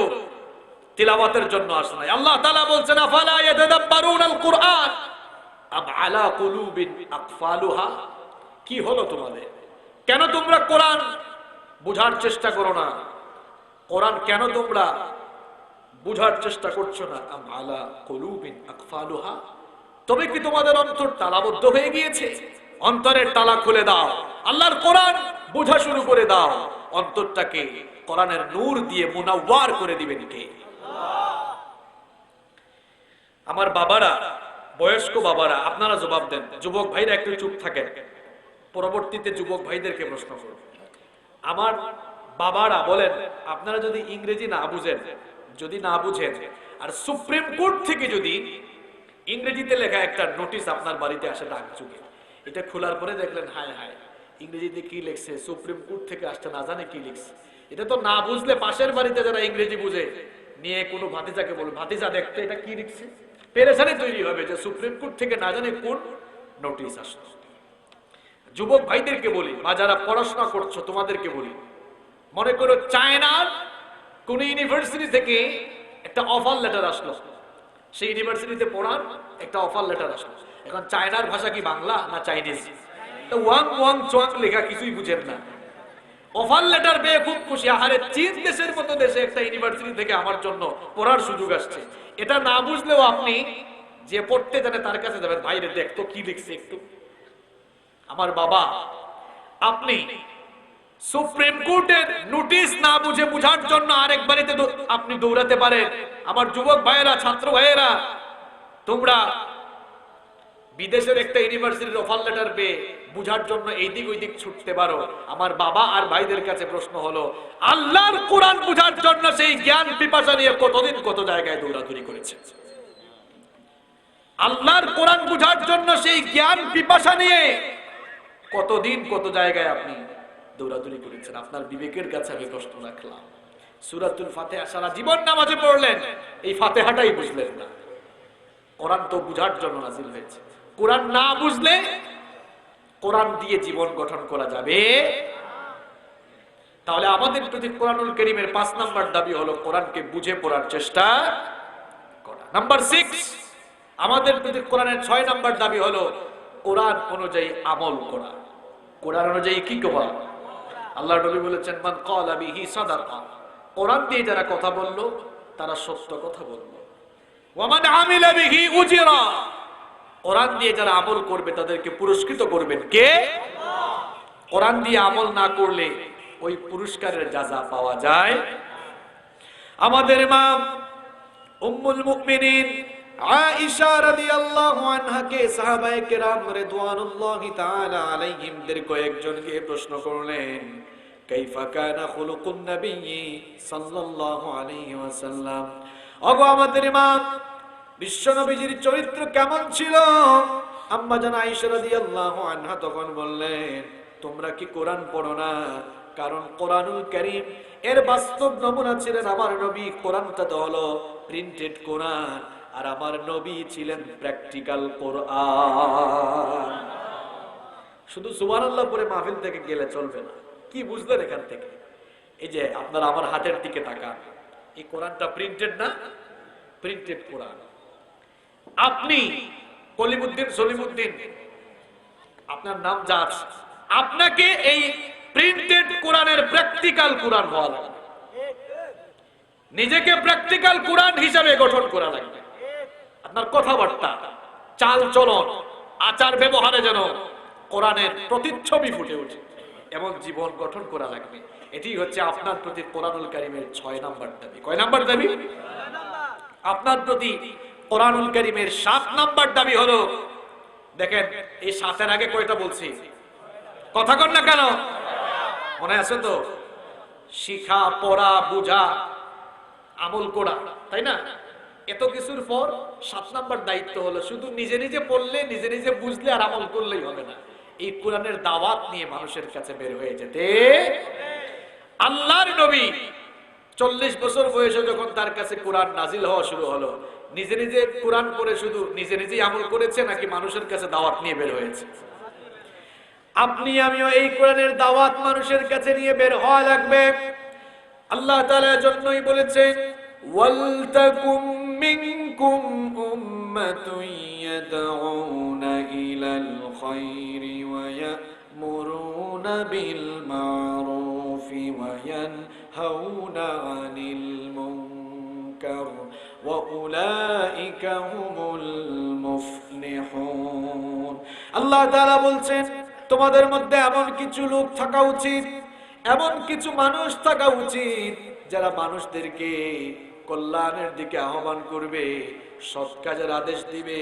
তিলাওয়াতের জন্য আসে নাই। আল্লাহ তাআলা বলছেন আফালা ইয়াতাদাব্বারুনাল কুরআন আম আলা কুলুবিন আকফালুহা। কি হলো তোমাদের? কেন তোমরা কোরআন বুঝার চেষ্টা করো না? কোরআন কেন তোমরা বুঝার চেষ্টা করছো না? আম আলা কুলুবিন আকফালুহা, তবে কি তোমাদের অন্তর তালাবদ্ধ হয়ে গিয়েছে? অন্তরের তালা খুলে দাও, আল্লাহর কোরআন বোঝা শুরু করে দাও, অন্তরটাকে কোরআনের নূর দিয়ে মুনাওয়ার করে দিবেন কে? আমার বাবারা, বয়স্ক বাবারা, আপনারা জবাব দেন। যুবক ভাইরা একটু চুপ থাকেন, পরবর্তীতে যুবক ভাইদেরকে প্রশ্ন করব। আমার বাবারা বলেন, আপনারা যদি ইংরেজি না বুঝেন, যদি না বুঝেন, আর সুপ্রিম কোর্ট থেকে যদি ইংরেজিতে লেখা একটা নোটিশ আপনার বাড়িতে আসে ডাক যুগে, এটা খোলার পরে দেখলেন হায় হায় ইংরেজিতে কি লিখছে, সুপ্রিম কোর্ট থেকে আসছে, না জানে কি লিখছে, এটা তো না বুঝলে পাশের বাড়িতে যারা ইংরেজি বুঝে নিয়ে কোনো ভাতিজাকে বলবে, ভাতিজা দেখতে এটা কি লিখছে, পেরেশানি তৈরি হবে যে সুপ্রিম কোর্ট থেকে না জানে কোন নোটিশ আসছে। যুবক ভাইদেরকে বলি বা যারা পড়াশোনা করছো তোমাদেরকে বলি, মনে করো চায়নার কোন ইউনিভার্সিটি থেকে একটা অফার লেটার আসলো, সেই ইউনিভার্সিটিতে পড়ার একটা অফার লেটার আসলো। এখন চায়নার ভাষা কি বাংলা না চাইনিজ? তো ওয়াং ওয়াং চোয়াং লেখা কিছুই বুঝেন না, অফার লেটার পেয়ে খুব খুশি, আহারে চীন দেশের মতো দেশে একটা ইউনিভার্সিটি থেকে আমার জন্য পড়ার সুযোগ আসছে। এটা না বুঝলেও আপনি যে পড়তে জানে তার কাছে যাবেন, ভাইরে দেখ তো কি লিখছে একটু। আমার বাবা, আপনি সুপ্রিম কোর্টের নোটিশ না বুঝে বুঝার জন্য আরেক বাড়িতে আপনি দৌড়াতে পারেন। আমার যুবক ভাইয়েরা, ছাত্র ভাইয়েরা, তোমরা বিদেশের একটা ইউনিভার্সিটির অফার লেটার পেয়ে বুঝার জন্য এইদিক ওইদিক ছুটতে পারো। আমার বাবা আর ভাইদের কাছে প্রশ্ন হলো, আল্লাহর কোরআন বুঝার জন্য সেই জ্ঞান পিপাসা নিয়ে কতদিন কত জায়গায় দৌড়াদৌড়ি করেছে? আল্লাহর কোরআন বুঝার জন্য সেই জ্ঞান পিপাসা নিয়ে কতদিন কত জায়গায় আপনি দৌড়াদৌড়ি করেছেন? আপনার বিবেকের কাছে আমি প্রশ্ন রাখলাম। সূরাতুল ফাতিহা সারা জীবন নামাজে পড়লেন, এই ফাতিহাটাই বুঝলেন না। কোরআন তো বুঝার জন্য নাজিল হয়েছে, কোরআন না বুঝলে কোরআন দিয়ে জীবন গঠন করা যাবে? তাহলে আমাদের প্রতি কোরআনুল কারীমের 5 নাম্বার দাবি হলো কোরআনকে বুঝে পড়ার চেষ্টা করা। নাম্বার 6, আমাদের প্রতি কোরআনের 6 নাম্বার দাবি হলো কোরআন অনুযায়ী আমল করা। কোরআন অনুযায়ী কি করা? আল্লাহর নবী বলেছেন, মান ক্বালা বিহি সাদাকা, কোরআন দিয়ে যারা কথা বললো তারা সত্য কথা বলল। ওয়া মান আমিলা বিহি উজিরা, কোরআন দিয়ে যারা আমল করবে তাদেরকে পুরস্কৃত করবেন কে? কোরআন দিয়ে আমল না করলে ওই পুরস্কারের যাজা পাওয়া যায়। আমাদের মা উম্মুল মুমিনিন আয়েশা রাদিয়াল্লাহু আনহাকে সাহাবায়ে কেরাম রিদওয়ানুল্লাহি তাআলা আলাইহিমদের কয়েকজনকে প্রশ্ন করলেন, কাইফা কানা খুলুকুন নবী সাল্লাল্লাহু আলাইহি ওয়াসাল্লাম, ওগো আমাদের মা বিশ্ব নবীজির চরিত্র কেমন ছিল? আম্মা জান আয়েশা রাদিয়াল্লাহু আনহা তখন বললেন, তোমরা কি কোরআন পড়ো না? কারণ কোরআনুল কারীম এর বাস্তব নমুনা ছিলেন আমার নবী। কোরআনটা তো হলো প্রিন্টেড কোরআন, আর আমার নবী ছিলেন প্র্যাকটিক্যাল কোরআন। শুধু সুবহানাল্লাহ পরে মাহফিল থেকে গেলে চলবে না। কি বুঝলেন এখান থেকে? এই যে আপনারা আমার হাতের দিকে তাকান, এই কোরআনটা প্রিন্টেড না? প্রিন্টেড কোরআন। আপনি কলিমুদ্দিন সলিমুদ্দিন, আপনার নাম যা আছে, আপনাকে এই প্রিন্টেড কোরআনের প্র্যাকটিক্যাল কোরআন হওয়া লাগবে। নিজেকে প্র্যাকটিক্যাল কোরআন হিসাবে গঠন করা লাগবে। আপনার কথাবার্তা, চাল চলন, আচার ব্যবহারে যেন কোরআনের প্রতিচ্ছবি ফুটে ওঠে, এমন জীবন গঠন করা লাগবে। এটি হচ্ছে আপনার প্রতি কোরআনুল কারীমের 6 নাম্বার দাবি। কয় নাম্বার দাবি? আপনার প্রতি কোরআনুল কারীমের 7 নাম্বার দাবি হলো দেখেন এই 7-এর আগে কয়টা বলছি? কথা কর না কেন? মনে আছে তো? শিখা, পড়া, বুঝা, আমল করা, তাই না? এত কিছুর পর 7 নাম্বার দায়িত্ব হলো শুধু নিজে নিজে পড়লে, নিজে নিজে বুঝলে আর আমল করলেই হবে না। এই কোরআনের দাওয়াত নিয়ে মানুষের কাছে বের হয়ে যেতে। আল্লাহর নবী 40 বছর বয়সে যখন তার কাছে কোরআন নাজিল হওয়া শুরু হলো, নিজে নিজে কোরআন পড়ে শুধু নিজে নিজেই আমল করেছে নাকি মানুষের কাছে দাওয়াত নিয়ে বের হয়েছে? আপনি আমিও এই কোরআনের দাওয়াত মানুষের কাছে নিয়ে বের হওয়া লাগবে। আল্লাহ তাআলা জন্যই বলেছেন, ওয়ালতাকুম মিনকুম উম্মাতুন ইয়াদউনা ইলাল খায়রি ওয়া ইয়ামুরুনা বিল মারুফি ওয়া ইয়ানহাউনা আনিল মুনকার ওয়া উলাইকা হুমুল মুফলিহুন। আল্লাহ তাআলা বলছেন, তোমাদের মধ্যে এমন কিছু লোক থাকা উচিত, এমন কিছু মানুষ থাকা উচিত যারা মানুষদেরকে কল্যাণের দিকে আহ্বান করবে, সৎ কাজের আদেশ দিবে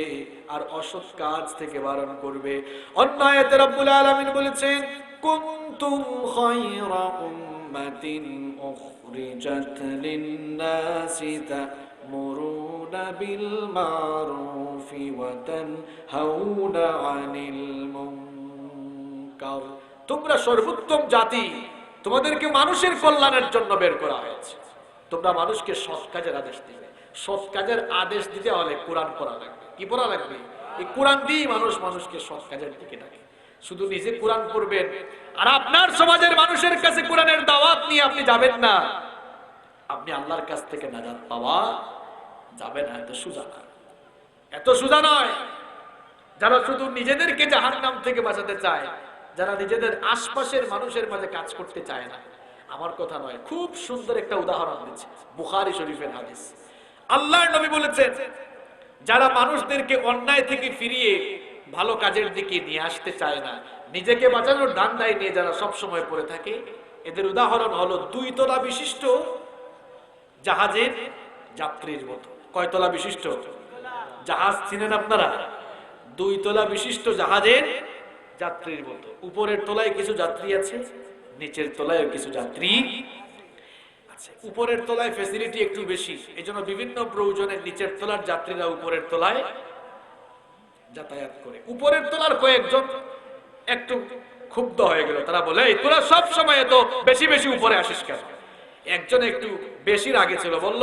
আর অসৎ কাজ থেকে বারণ করবে। অন্য আয়াতে রব্বুল আলামিন বলেছেন, কুনতুম খায়রা উম্মাতিন উখরিজাত লিন-নাসি তা'মুরুনা বিল মারুফি ওয়া তানহাউনা আনিল মুনকার। তোমরা সর্বোত্তম জাতি, তোমাদেরকে মানুষের কল্যাণের জন্য বের করা হয়েছে। তোমরা মানুষকে সৎ কাজের আদেশ দিবে। সৎ কাজের আদেশ দিতে হলে কোরআন পড়া লাগবে। কি পড়া লাগবে? এই কোরআন দিয়ে মানুষকে সৎ কাজের দিকে ডাকে। শুধু নিজে কোরআন পড়বেন আর আপনার সমাজের মানুষের কাছে কোরআনের দাওয়াত নিয়ে আপনি যাবেন না, আপনি আল্লাহর কাছ থেকে নাজাত পাওয়া যাবে না। এত সোজা না, এত সোজা নয়। যারা শুধু নিজেদেরকে জাহান্নাম থেকে বাঁচাতে চায়, যারা নিজেদের আশপাশের মানুষের মাঝে কাজ করতে চায় না, আমার কথা নয়, খুব সুন্দর একটা উদাহরণ দিচ্ছে বুখারী শরীফের হাদিস। আল্লাহর নবী বলেছেন, যারা মানুষদেরকে অন্যায় থেকে ফিরিয়ে ভালো কাজের দিকে নিয়ে আসতে চায় না, নিজেকে বাঁচানোর ধান্দায় নিয়ে যারা সব সময় পড়ে থাকে, এদের উদাহরণ হলো 2 তলা বিশিষ্ট জাহাজের যাত্রীর মতো। কয় তলা বিশিষ্ট জাহাজ চিনেন আপনারা? 2 তলা বিশিষ্ট জাহাজের যাত্রীর মতো। উপরের তলায় কিছু যাত্রী আছে, নিচের তলায় কিছু যাত্রী আছে। উপরের তলায় ফ্যাসিলিটি একটু বেশি, এজন্য বিভিন্ন প্রয়োজনে নিচের তলার যাত্রীরা উপরের তলায় যাতায়াত করে। উপরের তলার কয়েকজন একটু ক্ষুব্ধ হয়ে গেল, তারা বলে, তোরা সব সময় এত বেশি বেশি উপরে আসিস কেন? একজন একটু বেশি রাগে ছিল, বলল,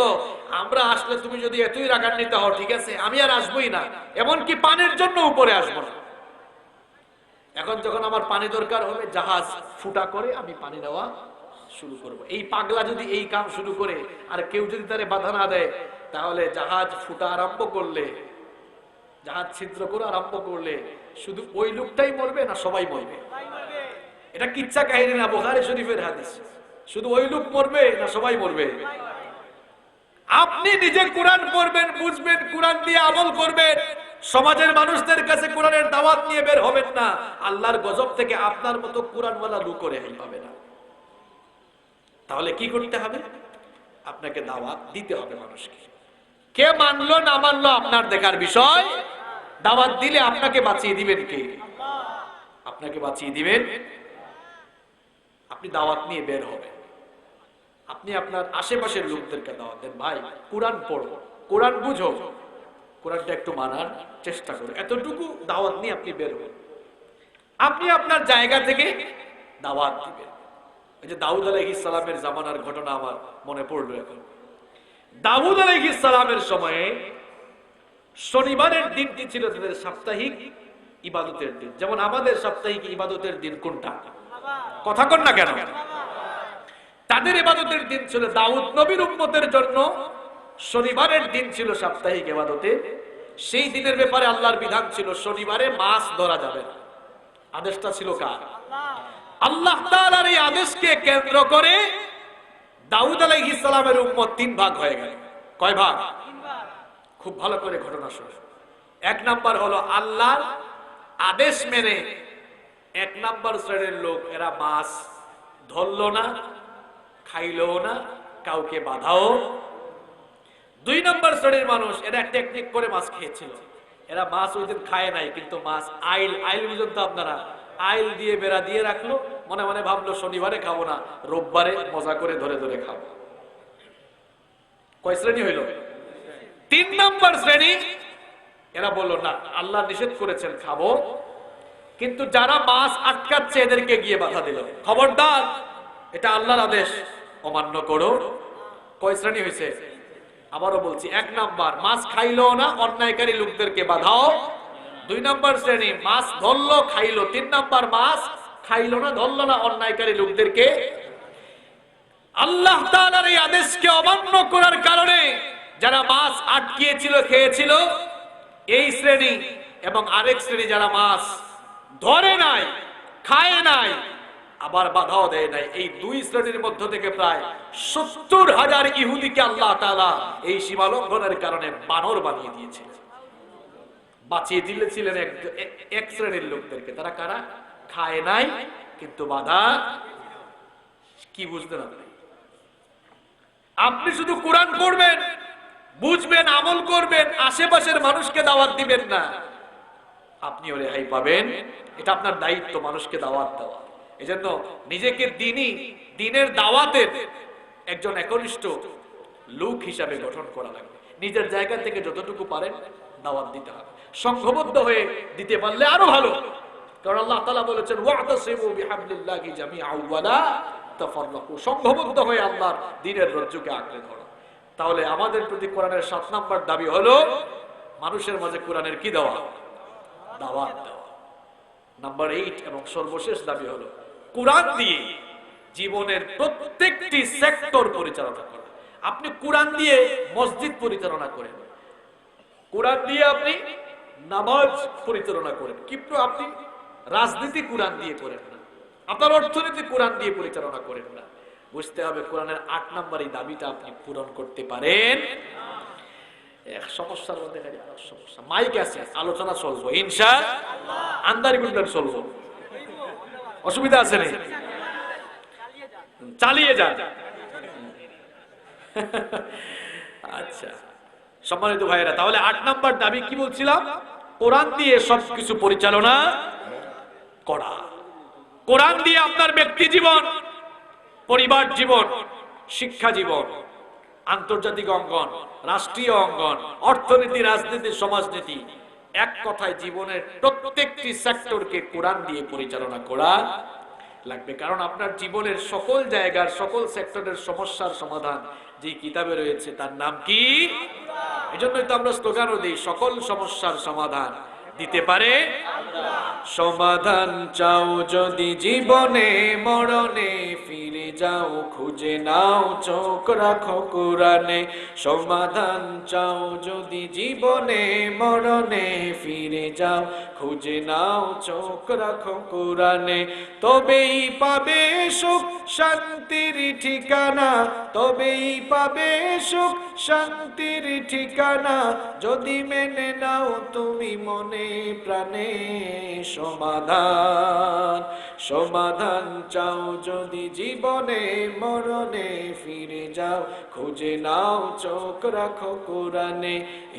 আমরা আসলে তুমি যদি এতই রাগান্বিত হও, ঠিক আছে, আমি আর আসবোই না, এমনকি পানির জন্য উপরে আসবো না। এখন যখন আমার পানি দরকার হবে, জাহাজ ফুটা করে আমি পানি নেওয়া শুরু করব। এই পাগলা যদি এই কাম শুরু করে আর কেউ যদি তারে বাধা না দেয়, তাহলে জাহাজ ফুটা আরম্ভ করলে, জাহাজ ছিদ্র করে আরম্ভ করলে শুধু ওই লোকটাই মরবে না সবাই মরবে? এটা কিচ্ছা কাহিনী না, বুখারী শরীফের হাদিস। শুধু ওই লোক মরবে না সবাই মরবে? আপনি নিজে কোরআন পড়বেন, বুঝবেন, কোরআন দিয়ে আমল করবেন, সমাজের মানুষদের কাছে কোরআনের দাওয়াত নিয়ে বের হবেন না, আল্লাহর গজব থেকে আপনার মতো কোরআনওয়ালা লোক করে পাবে না। তাহলে কি করতে হবে? আপনাকে দাওয়াত দিতে হবে মানুষকে। কে মানলো না মানলো আপনার দেখার বিষয়। দাওয়াত দিলে আপনাকে বাঁচিয়ে দিবেন কে? আপনাকে বাঁচিয়ে দিবেন। আপনি দাওয়াত নিয়ে বের হবেন, আপনি আপনার আশেপাশের লোকদেরকে দাওয়াত দেন, ভাই কোরআন পড়ো, কোরআন বুঝো, কোরআনটা একটু মানার চেষ্টা করো, এতটুকু দাওয়াত নিয়ে আপনি বের হন। আপনি আপনার জায়গা থেকে দাওয়াত দিবেন। এই যে দাউদ আলাইহিস সালামের জামানার ঘটনা আমার মনে পড়লো এখন। দাউদ আলাইহিস সালামের সময়ে শনিবারের দিনটি ছিল তাদের সাপ্তাহিক ইবাদতের দিন। যেমন আমাদের সাপ্তাহিক ইবাদতের দিন কোনটা? কথা কন না কেন? তাদের ইবাদতের দিন ছিল, দাউদ নবীর উম্মতের জন্য শনিবারের দিন ছিল সাপ্তাহিক ইবাদতের। সেই দিনের ব্যাপারে আল্লাহর বিধান ছিল, শনিবারে মাছ ধরা যাবে না। আদেশটা ছিল কার? আল্লাহ তাআলার এই আদেশকে কেন্দ্র করে দাউদ আলাইহিস সালামের উম্মত 3 ভাগ হয়ে গেল। কয় ভাগ? 3 ভাগ। খুব ভালো করে ঘটনা শুনুন। 1 নাম্বার হলো আল্লাহর আদেশ মেনে 1 নাম্বার শ্রেণীর লোক, এরা মাছ ধরলো না, খাইলো না, কাউকে বাধাও। 2 নাম্বার শ্রেণীর মানুষ, এরা টেকনিক করে মাছ খেয়েছিল। এরা মাছ ওই দিন খায় নাই, কিন্তু মাছ আইল আইল বুঝেন তো আপনারা, আইল দিয়ে বেড়া দিয়ে রাখলো, মনে মনে ভাবলো শনিবারে খাবো না, রোববারে মজা করে ধরে ধরে খাবো। কয় শ্রেণী হইল? 3 নম্বর শ্রেণী। এরা বললো না, আল্লাহ নিষেধ করেছেন খাবো, কিন্তু যারা মাছ আটকাচ্ছে এদেরকে গিয়ে বাধা দিল, খবরদার এটা আল্লাহর আদেশ, অমান্য করো। কয় শ্রেণী হয়েছে? আবারও বলছি, 1 নাম্বার মাছ খাইলো না, অন্যায়কারী লোকদেরকে বাধাও। 2 নাম্বার শ্রেণী মাছ ধরলো খাইলো। 3 নাম্বার মাছ খাইলো না, ধরলো না, অন্যায়কারী লোকদেরকে। আল্লাহ তাআলার এই আদেশকে অমান্য করার কারণে যারা মাছ আটকিয়েছিল, খেয়েছিল, এই শ্রেণী, এবং আরেক শ্রেণী যারা মাছ ধরে নাই, খায় নাই, আবার বাধাও দেয় নাই। এই 2 শ্রেণীর মধ্য থেকে প্রায় 70,000 ইহুদিকে আল্লাহ তাআলা এই সীমা লঙ্ঘনের কারণে বানর বানিয়ে দিয়েছিলেন। বাঁচিয়ে দিয়েছিলেন এক শ্রেণীর লোকদেরকে। তারা কারা? খায় নাই কিন্তু বাধা। কি বুঝলেন আপনি? আপনি শুধু কোরআন পড়বেন, বুঝবেন, আমল করবেন, আশেপাশের মানুষকে দাওয়াত দিবেন না, আপনিও রেহাই পাবেন। এটা আপনার দায়িত্ব, মানুষকে দাওয়াত দেওয়া। এজন্য নিজেকে দিনের দাওয়াতের একজন একনিষ্ঠ লোক হিসাবে গঠন করা লাগবে। নিজের জায়গা থেকে যতটুকু পারেন দাওয়াত দিতে হবে, সংঘবদ্ধ হয়ে দিতে পারলে আরো ভালো। কারণ আল্লাহ তাআলা বলেছেন ওয়াতাসিমু বিহাবলিল্লাহি জামিআন ওয়া লা তাফাররাকু, সংঘবদ্ধ হয়ে আল্লাহর দ্বীনের রজ্জুকে আঁকড়ে ধরো। তাহলে আমাদের প্রতি কোরআনের 7 নম্বর দাবি হলো মানুষের মাঝে কোরআনের কি দেওয়া? দাওয়াত দেওয়া। নাম্বার 8 এবং সর্বশেষ দাবি হলো কোরআন দিয়ে জীবনের প্রত্যেকটি সেক্টর পরিচালনা করা। আপনি কোরআন দিয়ে মসজিদ পরিচালনা করেন, কোরআন দিয়ে আপনি নামাজ পরিচালনা করেন, কিন্তু আপনি রাজনীতি কোরআন দিয়ে করেন না, আপনার অর্থনীতি কোরআন দিয়ে পরিচালনা করেন না। বুঝতে হবে কোরআনের 8 নম্বর এই দাবিটা আপনি পূরণ করতে পারেন। এক সমস্যার মধ্যে সমস্যা, মাইক আছে, আলোচনা চলবো ইনশাআল্লাহ, আন্দারি গুন্ডার চলবো, অসুবিধা আছে না? চালিয়ে যান। আচ্ছা সম্মানিত ভাইয়েরা, তাহলে 8 নম্বর দাবি কি বলছিলাম? কোরআন দিয়ে সবকিছু পরিচালনা করা। কোরআন দিয়ে আপনার ব্যক্তি জীবন, পরিবার জীবন, শিক্ষা জীবন, আন্তর্জাতিক অঙ্গন, রাষ্ট্রীয় অঙ্গন, অর্থনীতি, রাজনীতি, সমাজনীতি, এক কথায় জীবনের প্রত্যেকটি সেক্টরকে কোরআন দিয়ে পরিচালনা করা লাগবে। কারণ আপনার জীবনের সকল জায়গার, সকল সেক্টরের সমস্যার সমাধান যে কিতাবে রয়েছে তার নাম কি? এজন্যই তো আমরা স্লোগানও দিই, সকল সমস্যার সমাধান দিতে পারে সমাধান চাও যদি জীবনে মরণে, ফিরে যাও খুঁজে নাও চোখ রাখো কোরআনে। সমাধান চাও যদি জীবনে মরণে, ফিরে যাও খুঁজে নাও চোখ রাখো কোরআনে। তবেই পাবে সুখ শান্তির ঠিকানা, তবেই পাবে সুখ শান্তির ঠিকানা, যদি মেনে নাও তুমি মনে প্রাণে সমাধান। সমাধান চাও যদি জীবনে মরণে, ফিরে যাও খুঁজে নাও চোখ রাখো কোরআনে।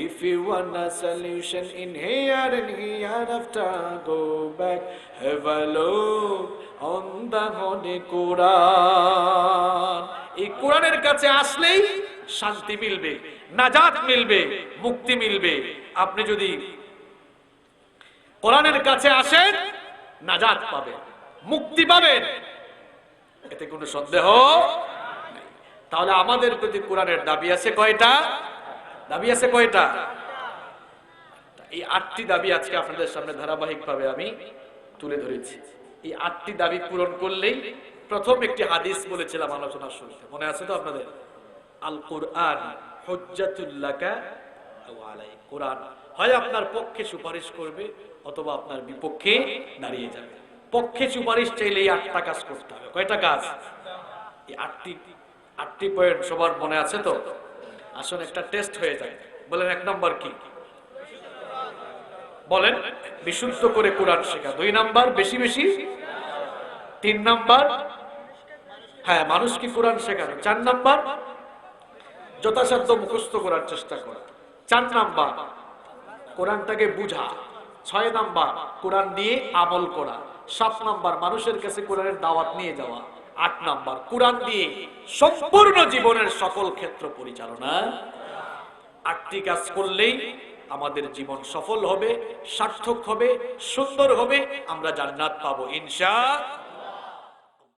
If you want a solution in here and hereafter, go back, have a look on the Holy Quran. এই কোরআনের কাছে আসলেই শান্তি মিলবে, নাজাত মিলবে, মুক্তি মিলবে। আপনি যদি কোরআনের কাছে আসেন, নাজাত পাবেন, মুক্তি পাবেন, এতে কোনো সন্দেহ নেই। তাহলে আমাদের প্রতি কোরআনের দাবি আছে কয়টা? দাবি আছে কয়টা? এই 8টি দাবি আজকে আপনাদের সামনে ধারাবাহিকভাবে আমি তুলে ধরেছি। এই 8টি দাবি পূরণ করলেই, প্রথম একটি হাদিস বলেছিলাম আলোচনা শুরুতে, মনে আছে তো আপনাদের? আল কুরআন হুজ্জাতুল লাকা আও আলাইক। কোরআন হয় আপনার পক্ষে সুপারিশ করবে অথবা আপনার বিপক্ষে দাঁড়িয়ে যাবে। পক্ষে সুপারিশ চাইলে এই 8টা কাজ করতে হবে। কয়টা কাজ? এই 8টি পয়েন্ট সবার মনে আছে তো? আসলে একটা টেস্ট হয়ে যায়। বলেন 1 নম্বর কি? বলেন বিশুদ্ধ করে কোরআন শেখা। 2 নাম্বার বেশি বেশি। 3 নাম্বার হ্যাঁ মানুষকে কোরআন শেখানো। 4 নাম্বার যথাসাধ্য মুখস্থ করার চেষ্টা করা। 4 নাম্বার কোরআনটাকে বুঝা, 6 নাম্বার কোরআন দিয়ে আমল করা, 7 নাম্বার মানুষের কাছে কোরআনের দাওয়াত নিয়ে যাওয়া, 8 নাম্বার কোরআন দিয়ে সম্পূর্ণ জীবনের সকল ক্ষেত্র পরিচালনা। 8টি কাজ করলেই আমাদের জীবন সফল হবে, সার্থক হবে, সুন্দর হবে, আমরা জান্নাত পাবো ইনশাআল্লাহ।